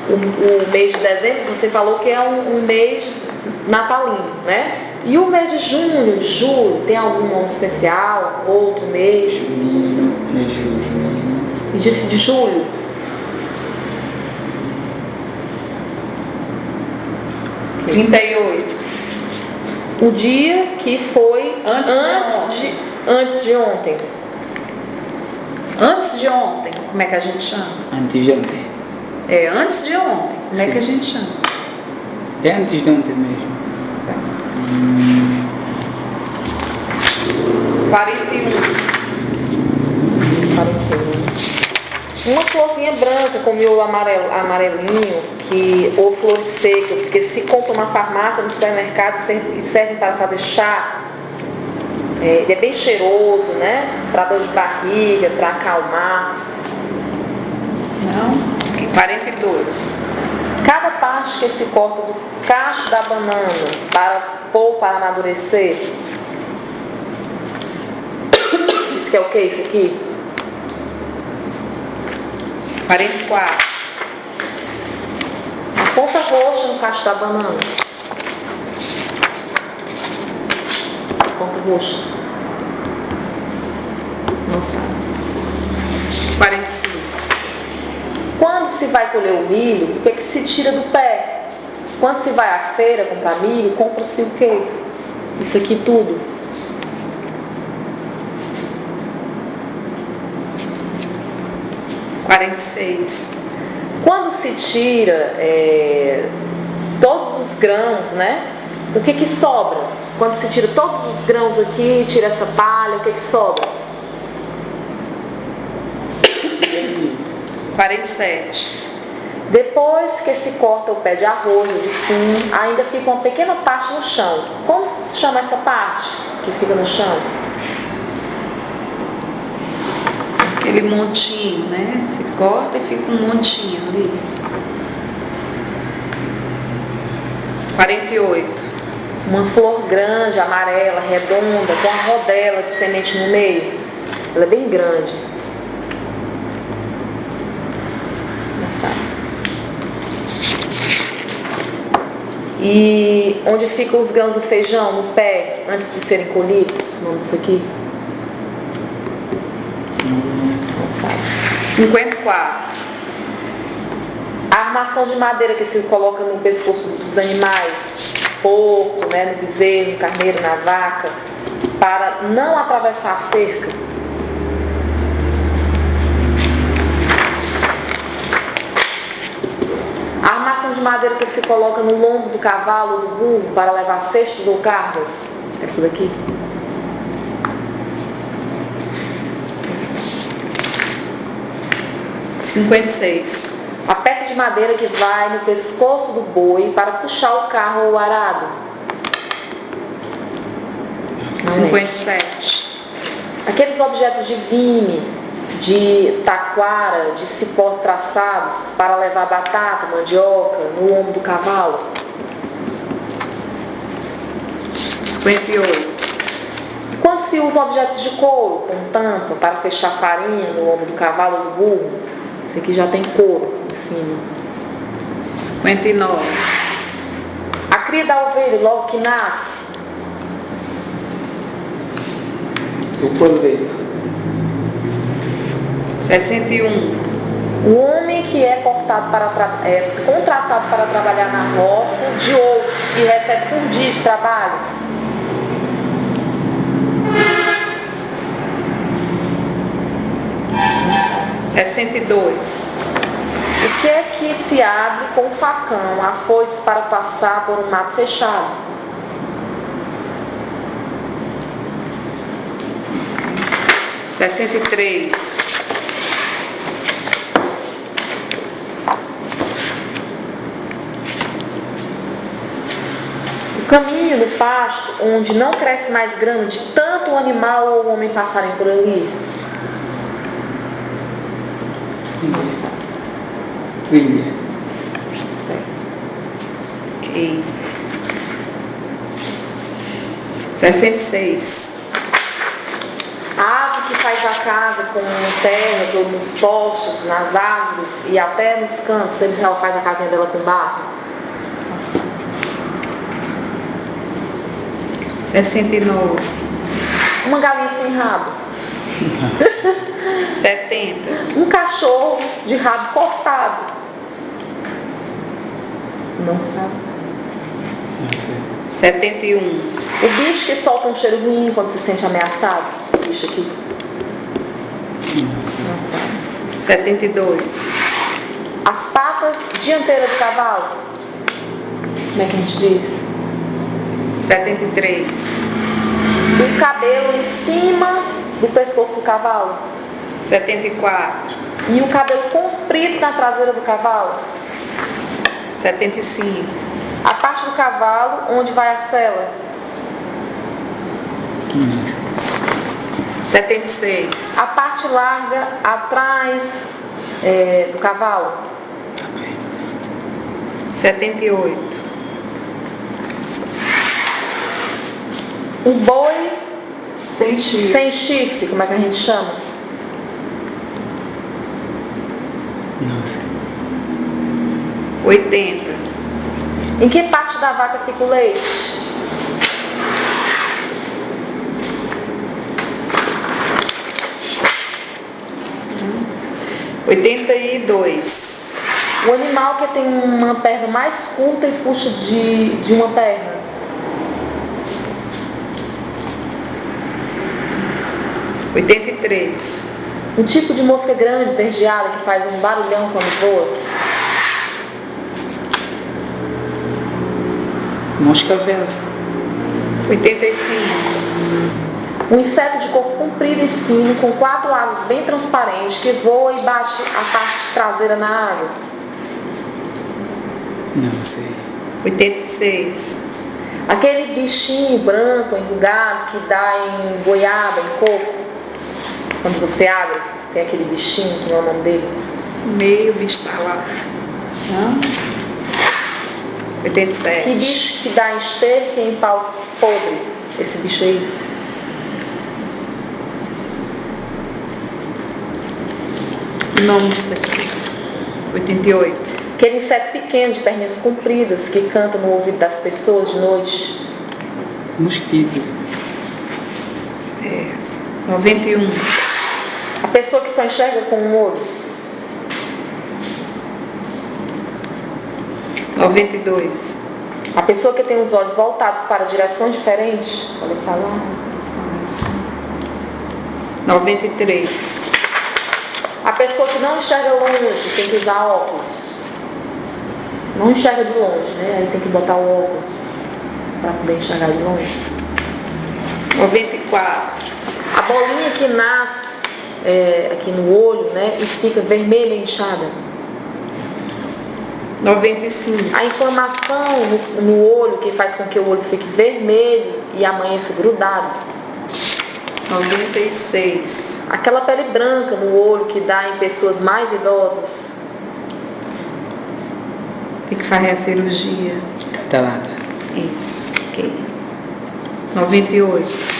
o mês de dezembro, você falou que é um mês natalino, né? E o mês de junho, de julho, tem algum nome especial? Outro mês? Junino, mês de junho. E de julho? Okay. 38. O dia que foi Antes de ontem. Antes de ontem, como é que a gente chama? Antes de ontem. É antes de ontem, como é que a gente chama? É antes de ontem mesmo. 41. 41. Uma florzinha branca com miolo amarelinho, ou flores secas, que se compra na farmácia ou no supermercado e servem para fazer chá. Ele é bem cheiroso, né? Para dor de barriga, para acalmar. Não? 42. Cada parte que se corta do cacho da banana para amadurecer. Diz que é o que isso aqui? 44. A ponta roxa no cacho da banana. Essa ponta roxa. Não sabe. 45. Quando se vai colher o milho, o que é que se tira do pé? Quando se vai à feira comprar milho, compra-se o quê? Isso aqui tudo. É 46. Quando se tira todos os grãos, né? O que sobra? Quando se tira todos os grãos aqui, tira essa palha, o que sobra? 47. Depois que se corta o pé de arroz ou de fumo, ainda fica uma pequena parte no chão. Como se chama essa parte que fica no chão? Aquele montinho, né? Se corta e fica um montinho ali. 48. Uma flor grande, amarela, redonda, com a rodela de semente no meio. Ela é bem grande. Não sabe. E onde ficam os grãos do feijão? No pé, antes de serem colhidos? O nome disso aqui? Não sabe. 54. A armação de madeira que se coloca no pescoço dos animais, porco, né, no bezerro, no carneiro, na vaca, para não atravessar a cerca. A armação de madeira que se coloca no lombo do cavalo ou do burro para levar cestos ou cargas. Essa daqui. 56. A peça de madeira que vai no pescoço do boi para puxar o carro ou o arado. 57. Aqueles objetos de vime, de taquara, de cipós traçados para levar batata, mandioca no lombo do cavalo. 58. Quando se usa objetos de couro, com tampa, para fechar farinha no lombo do cavalo ou do burro, esse aqui já tem couro em cima. 59. A cria da ovelha, logo que nasce, O cordeiro. 61. o homem que é contratado para trabalhar na roça de outro e recebe por dia de trabalho. 62. O que é que se abre com o facão, a foice para passar por um mato fechado? Sessenta e três. O caminho no pasto, onde não cresce mais grama de tanto o animal ou o homem passarem por ali. Trilha. Certo. Ok. 66. A ave que faz a casa com terras ou nos postes, nas árvores e até nos cantos, ela faz a casinha dela com barro. 69. Uma galinha sem rabo. 70. Um cachorro de rabo cortado. Não sabe. Não sei. 71. O bicho que solta um cheiro ruim quando se sente ameaçado. O bicho aqui. Não sabe. 72. As patas dianteiras do cavalo. Como é que a gente diz? 73. O cabelo em cima do pescoço do cavalo. 74. E o cabelo comprido na traseira do cavalo. 75. A parte do cavalo onde vai a sela. 76. A parte larga atrás do cavalo. 78. O boi Sem chifre. sem chifre, como é que a gente chama? Não sei. 80. Em que parte da vaca fica o leite? Hum. 82. O animal que tem uma perna mais curta e puxa de uma perna. 83. Um tipo de mosca grande, esverdeada, que faz um barulhão quando voa. Mosca verde. 85. Um inseto de corpo comprido e fino, com 4 asas bem transparentes, que voa e bate a parte traseira na água. Não sei. 86. Aquele bichinho branco, enrugado, que dá em goiaba, em coco. Quando você abre, tem aquele bichinho, que não é o nome dele. Meio bicho tá lá. 87. Que bicho que dá em esterco e em pau podre, esse bicho aí. O nome disso aqui. 88. Aquele inseto pequeno de pernas compridas que canta no ouvido das pessoas de noite. Mosquito. Certo. 91. A pessoa que só enxerga com um olho. 92. A pessoa que tem os olhos voltados para direções diferentes. Olha para lá. 93. A pessoa que não enxerga longe tem que usar óculos. Não enxerga de longe, né? Aí tem que botar o óculos para poder enxergar de longe. 94. A bolinha que nasce aqui no olho, né? E fica vermelha e inchada. 95. A inflamação no olho que faz com que o olho fique vermelho e amanheça grudado. 96. Aquela pele branca no olho que dá em pessoas mais idosas. Tem que fazer a cirurgia. Catarata. Isso. Ok. 98.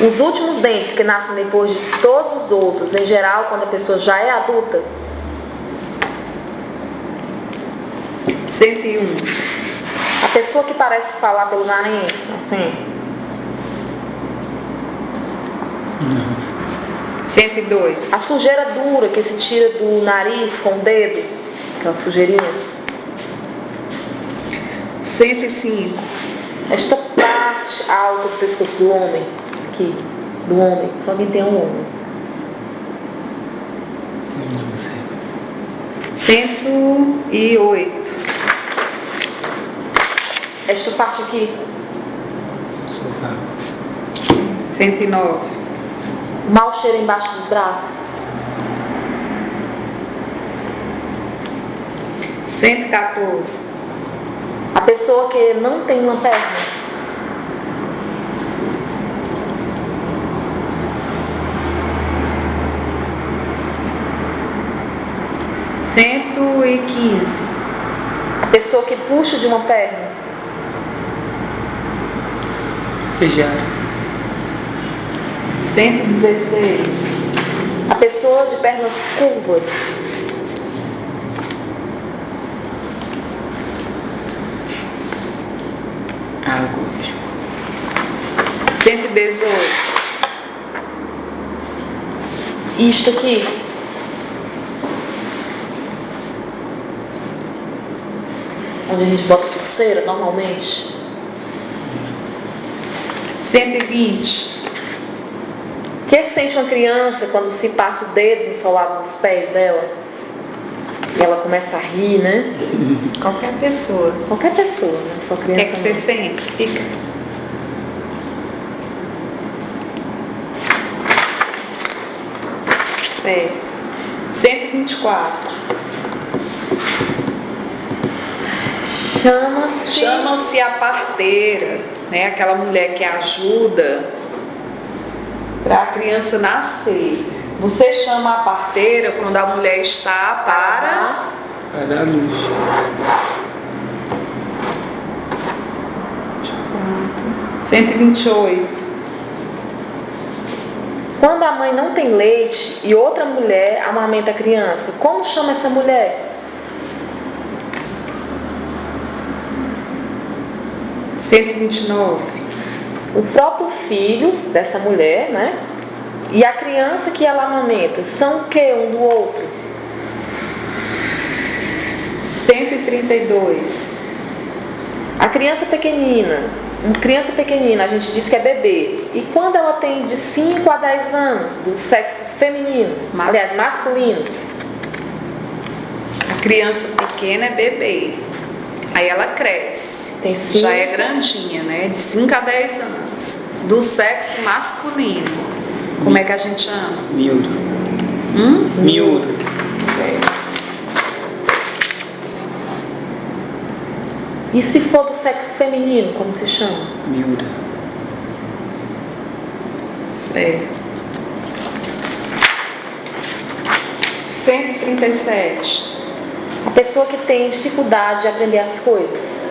Os últimos dentes que nascem depois de todos os outros, em geral, quando a pessoa já é adulta. 101. A pessoa que parece falar pelo nariz, assim. Não. 102. A sujeira dura que se tira do nariz com o dedo, aquela sujeirinha. 105. Esta parte alta do pescoço do homem, aqui, do homem, só quem tem um homem. Não sei. 108. Esta parte aqui, Sovaco. 109. mau cheiro embaixo dos braços. 114. A pessoa que não tem uma perna. 115. A pessoa que puxa de uma perna. Feijado. 116. A pessoa de pernas curvas. Água. 118. Isto aqui. Onde a gente bota pulseira normalmente. 120. O que sente uma criança quando se passa o dedo no solado dos pés dela? E ela começa a rir, né? Qualquer pessoa. Qualquer pessoa, né? Só O que criança. é que você não. sente? Fica. Certo. 124. Chama-se a parteira, né? Aquela mulher que ajuda para a criança nascer. Você chama a parteira quando a mulher está para Para a luz. 128. Quando a mãe não tem leite e outra mulher amamenta a criança, como chama essa mulher? 129. O próprio filho dessa mulher, né? E a criança que ela amamenta são o que um do outro? 132. A criança pequenina, a gente diz que é bebê. E quando ela tem de 5 a 10 anos, do sexo feminino, aliás, masculino? A criança pequena é bebê. Aí ela cresce. Tem 5. Já é grandinha, né? De 5 a 10 anos. Do sexo masculino. Como é que a gente chama? Miúdo. Miúdo. Certo. E se for do sexo feminino, como se chama? Miúda. Certo. 137. A pessoa que tem dificuldade de aprender as coisas. -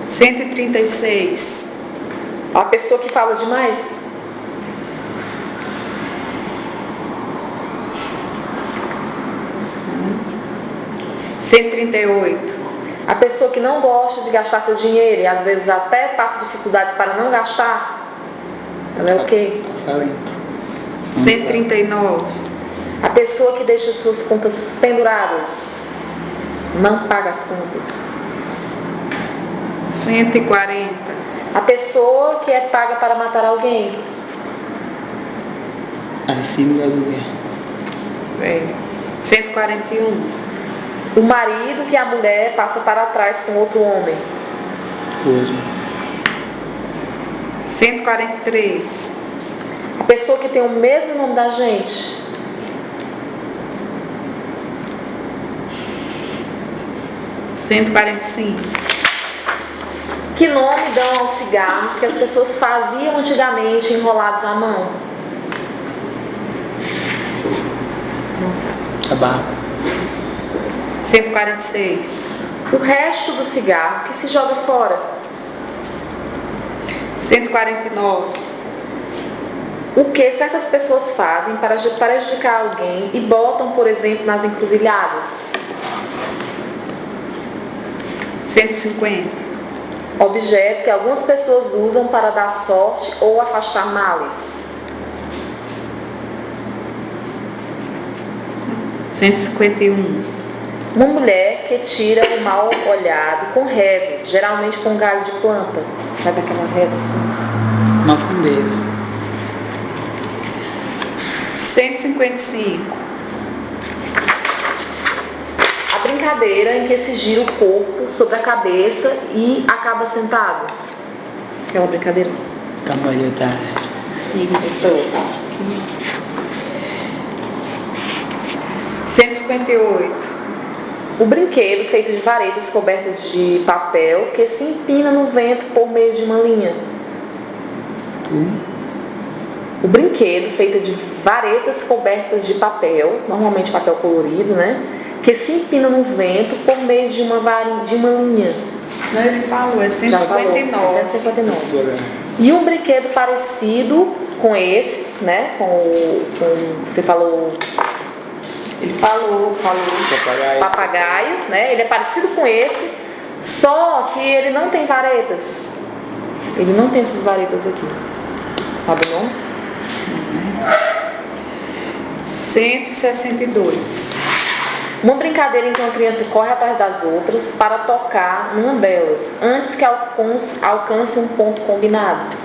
136. A pessoa que fala demais. 138. A pessoa que não gosta de gastar seu dinheiro e às vezes até passa dificuldades para não gastar. Ela é o quê? Falei. 139. A pessoa que deixa suas contas penduradas. Não paga as contas. 140. A pessoa que é paga para matar alguém. Assassino de aluguel. Certo. 141. O marido que a mulher passa para trás com outro homem. Coisa. 143. A pessoa que tem o mesmo nome da gente. - 145. Que nome dão aos cigarros que as pessoas faziam antigamente enrolados à mão? Não sabe. Tabaco. 146. O resto do cigarro que se joga fora. 149. O que certas pessoas fazem para prejudicar alguém e botam, por exemplo, nas encruzilhadas? 150. Objeto que algumas pessoas usam para dar sorte ou afastar males. 151. Uma mulher que tira o mal olhado com rezes, geralmente com galho de planta. Faz aquela reza assim. Macumbeira. 155. A brincadeira em que se gira o corpo sobre a cabeça e acaba sentado. Aquela brincadeira. Cambalhotada. Isso. 158. O brinquedo feito de varetas cobertas de papel que se empina no vento por meio de uma linha. O brinquedo feito de varetas cobertas de papel, normalmente papel colorido, né? Que se empina no vento por meio de uma linha. Não, ele falou, é 159. 159. E um brinquedo parecido com esse, né? Com você falou Ele falou. Papagaio, né? Ele é parecido com esse, só que ele não tem varetas. Ele não tem essas varetas aqui. Sabe o nome? 162. Uma brincadeira em que uma criança corre atrás das outras para tocar numa delas, antes que alcance um ponto combinado.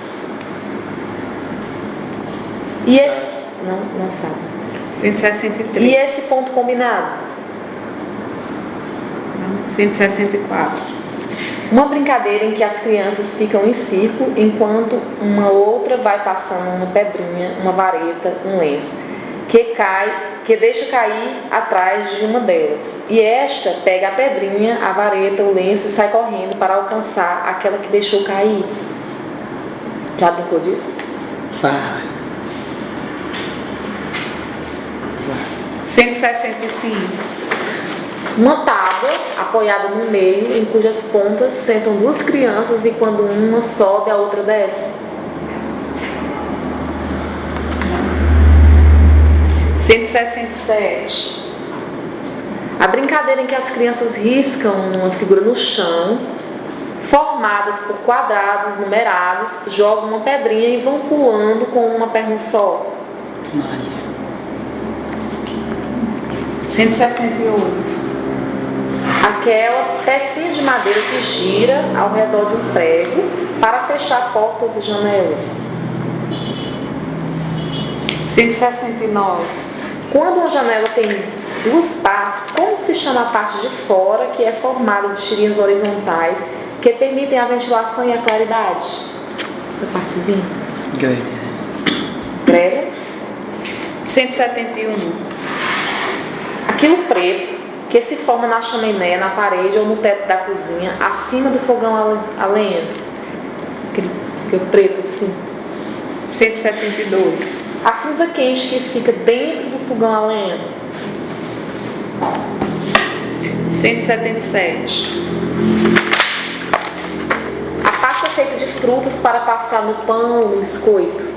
E esse... Não sabe. 163. E esse ponto combinado? 164. Uma brincadeira em que as crianças ficam em círculo enquanto uma outra vai passando uma pedrinha, uma vareta, um lenço, que deixa cair atrás de uma delas. E esta pega a pedrinha, a vareta, o lenço e sai correndo para alcançar aquela que deixou cair. Já brincou disso? Vai. 165. Uma tábua apoiada no meio, em cujas pontas sentam duas crianças e quando uma sobe, a outra desce. 167. A brincadeira em que as crianças riscam uma figura no chão, formadas por quadrados numerados, jogam uma pedrinha e vão pulando com uma perna só. Malha. 168. Aquela pecinha de madeira que gira ao redor de um prego para fechar portas e janelas. 169. Quando uma janela tem duas partes, como se chama a parte de fora, que é formada de tirinhas horizontais que permitem a ventilação e a claridade? Essa partezinha. Grelha. 171. Aquilo preto que se forma na chaminé, na parede ou no teto da cozinha, acima do fogão a lenha. Aquele preto assim. 172. A cinza quente que fica dentro do fogão a lenha. 177. A pasta feita de frutas para passar no pão ou no biscoito.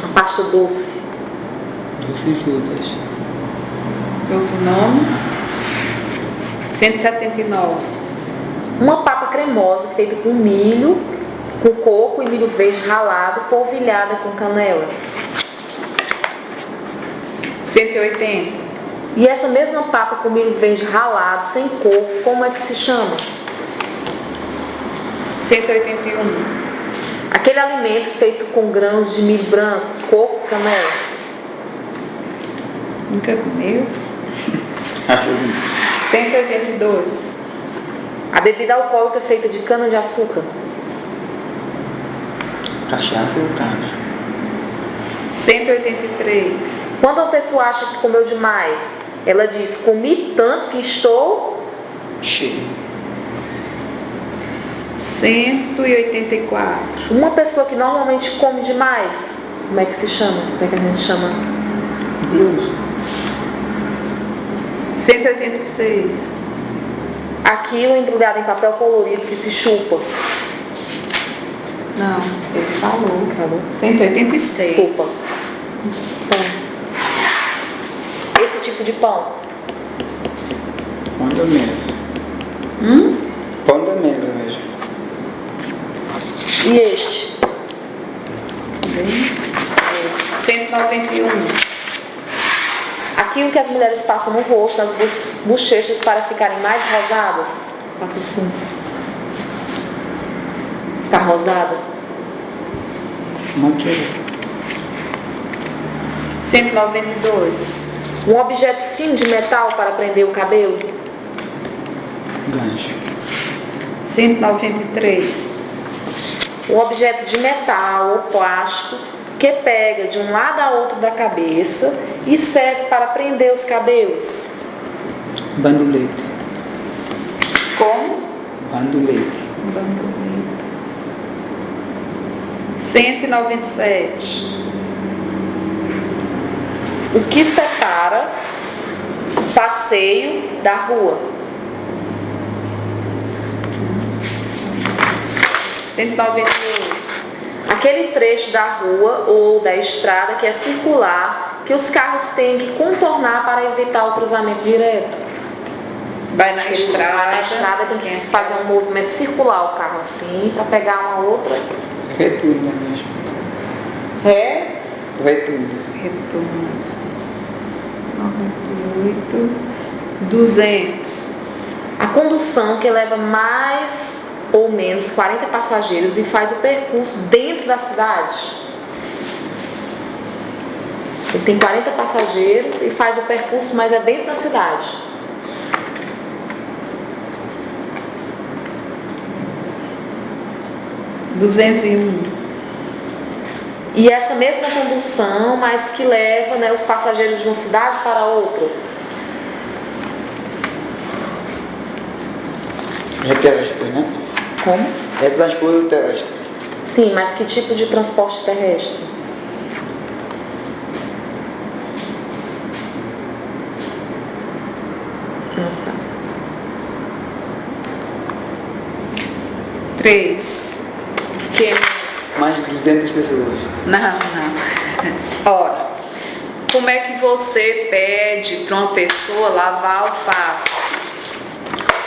A pasta doce. Doce e frutas. Outro nome. 179. Uma papa cremosa feita com milho, com coco e milho verde ralado, polvilhada com canela. 180. E essa mesma papa com milho verde ralado, sem coco, como é que se chama? 181. Aquele alimento feito com grãos de milho branco, coco, canela. Nunca comeu? 182. A bebida alcoólica feita de cana-de-açúcar. Cachaça ou cana? 183. Quando uma pessoa acha que comeu demais, ela diz, comi tanto que estou... Cheio. 184. Uma pessoa que normalmente come demais, como é que se chama? Como é que a gente chama? Deus. 186. Aquilo embrulhado em papel colorido que se chupa. Não, ele falou. 186. Desculpa. Pão. Esse tipo de pão. Pão da mesa. Pão da mesa, veja. E este? 191. Aquilo que as mulheres passam no rosto, nas bochechas para ficarem mais rosadas. Passa assim. Ficar rosada. Maquiagem. 192. Um objeto fino de metal para prender o cabelo. Gancho. 193. Um objeto de metal ou plástico que pega de um lado a outro da cabeça e serve para prender os cabelos. Bandolete. Como? Bandolete. 197. O que separa o passeio da rua. 198. Aquele trecho da rua ou da estrada que é circular, que os carros têm que contornar para evitar o cruzamento direto? Vai na Vai estrada. na estrada, tem que fazer um movimento circular o carro assim, para pegar uma outra. Retorno mesmo. Retorno. Retorno. 98. 200. A condução que leva mais ou menos 40 passageiros e faz o percurso dentro da cidade. Ele tem 40 passageiros e faz o percurso, mas é dentro da cidade. E essa mesma condução, mas que leva, né, os passageiros de uma cidade para outra. É terrestre, né? Como? É transporte terrestre. Sim, mas que tipo de transporte terrestre? Nossa. 3. Que mais? Mais de 200 pessoas. Não. Ora, como é que você pede para uma pessoa lavar alface?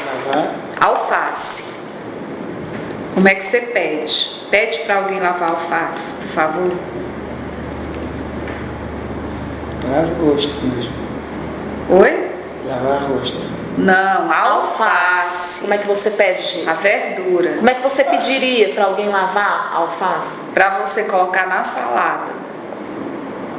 Lavar. Alface. Como é que você pede? Pede para alguém lavar alface, por favor. Lavar o rosto mesmo. Oi? Lavar o rosto. Não, alface. Como é que você pede? A verdura. Como é que você pediria para alguém lavar a alface? Para você colocar na salada.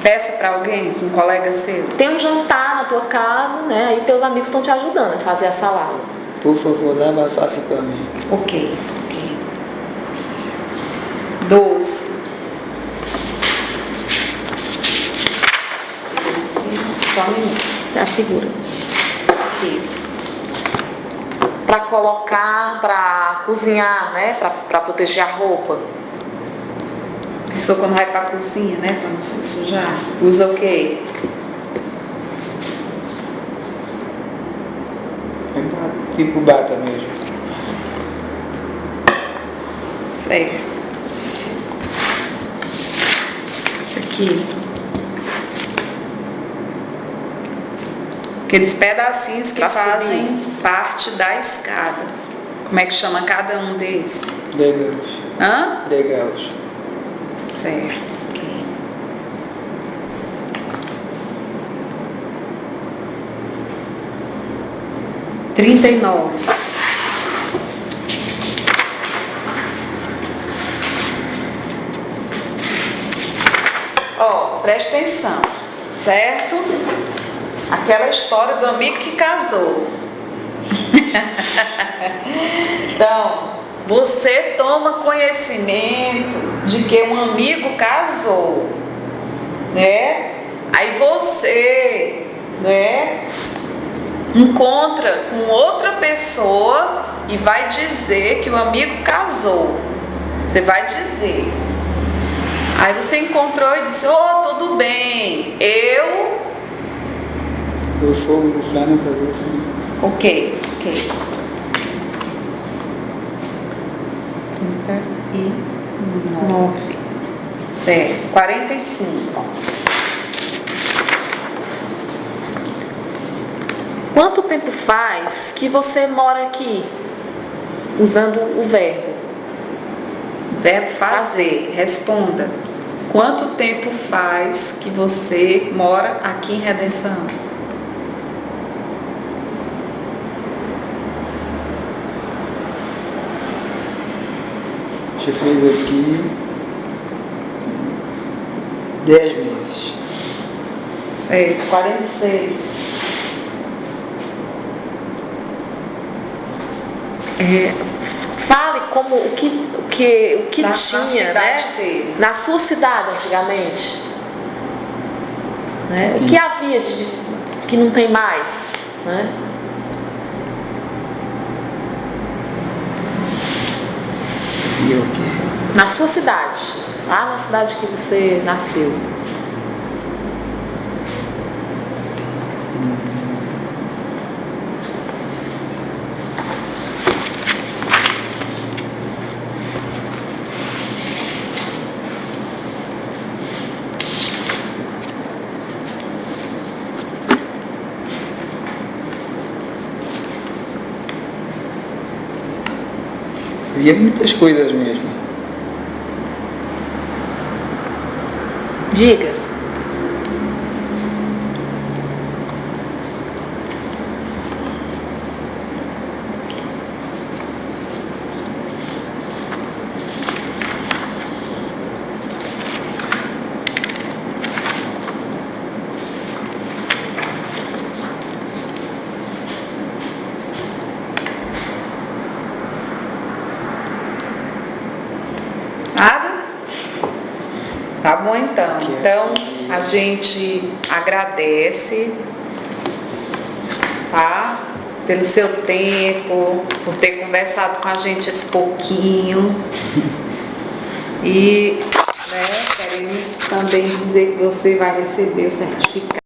Peça para alguém, um colega seu. Tem um jantar na tua casa, né? Aí teus amigos estão te ajudando a fazer a salada. Por favor, lava a alface para mim. Ok. 12. Só um minuto. Essa é a figura. Aqui. Para colocar, para cozinhar, né? Para proteger a roupa. A pessoa quando vai para a cozinha, né? Para não se sujar. Usa o quê? É tipo bata mesmo. Certo. Isso aqui. Aqueles pedacinhos que Pra fazem subir. parte da escada. Como é que chama cada um desses? Degraus. Hã? Degraus. Certo. Ok. 39. Ó, presta atenção, certo? Aquela história do amigo que casou. Então, você toma conhecimento de que um amigo casou, né? Aí você, né, encontra com outra pessoa e vai dizer que o amigo casou. Você vai dizer. Aí você encontrou e disse: "Oh, tudo bem, Eu sou o fulano casou assim. Ok. 39. Certo. 45. Quanto tempo faz que você mora aqui? Usando o verbo. Verbo fazer. Responda. Quanto tempo faz que você mora aqui em Redenção? Já fez aqui 10 meses. Certo. 46. Fale como o que Na tinha, cidade né? dele. Na sua cidade antigamente. Né? O que havia de que não tem mais, né? E o quê? Na sua cidade, lá na cidade que você nasceu. E é muitas coisas mesmo. Diga. Nada? Tá bom então. Então a gente agradece, tá? Pelo seu tempo, por ter conversado com a gente esse pouquinho. E, né, queremos também dizer que você vai receber o certificado.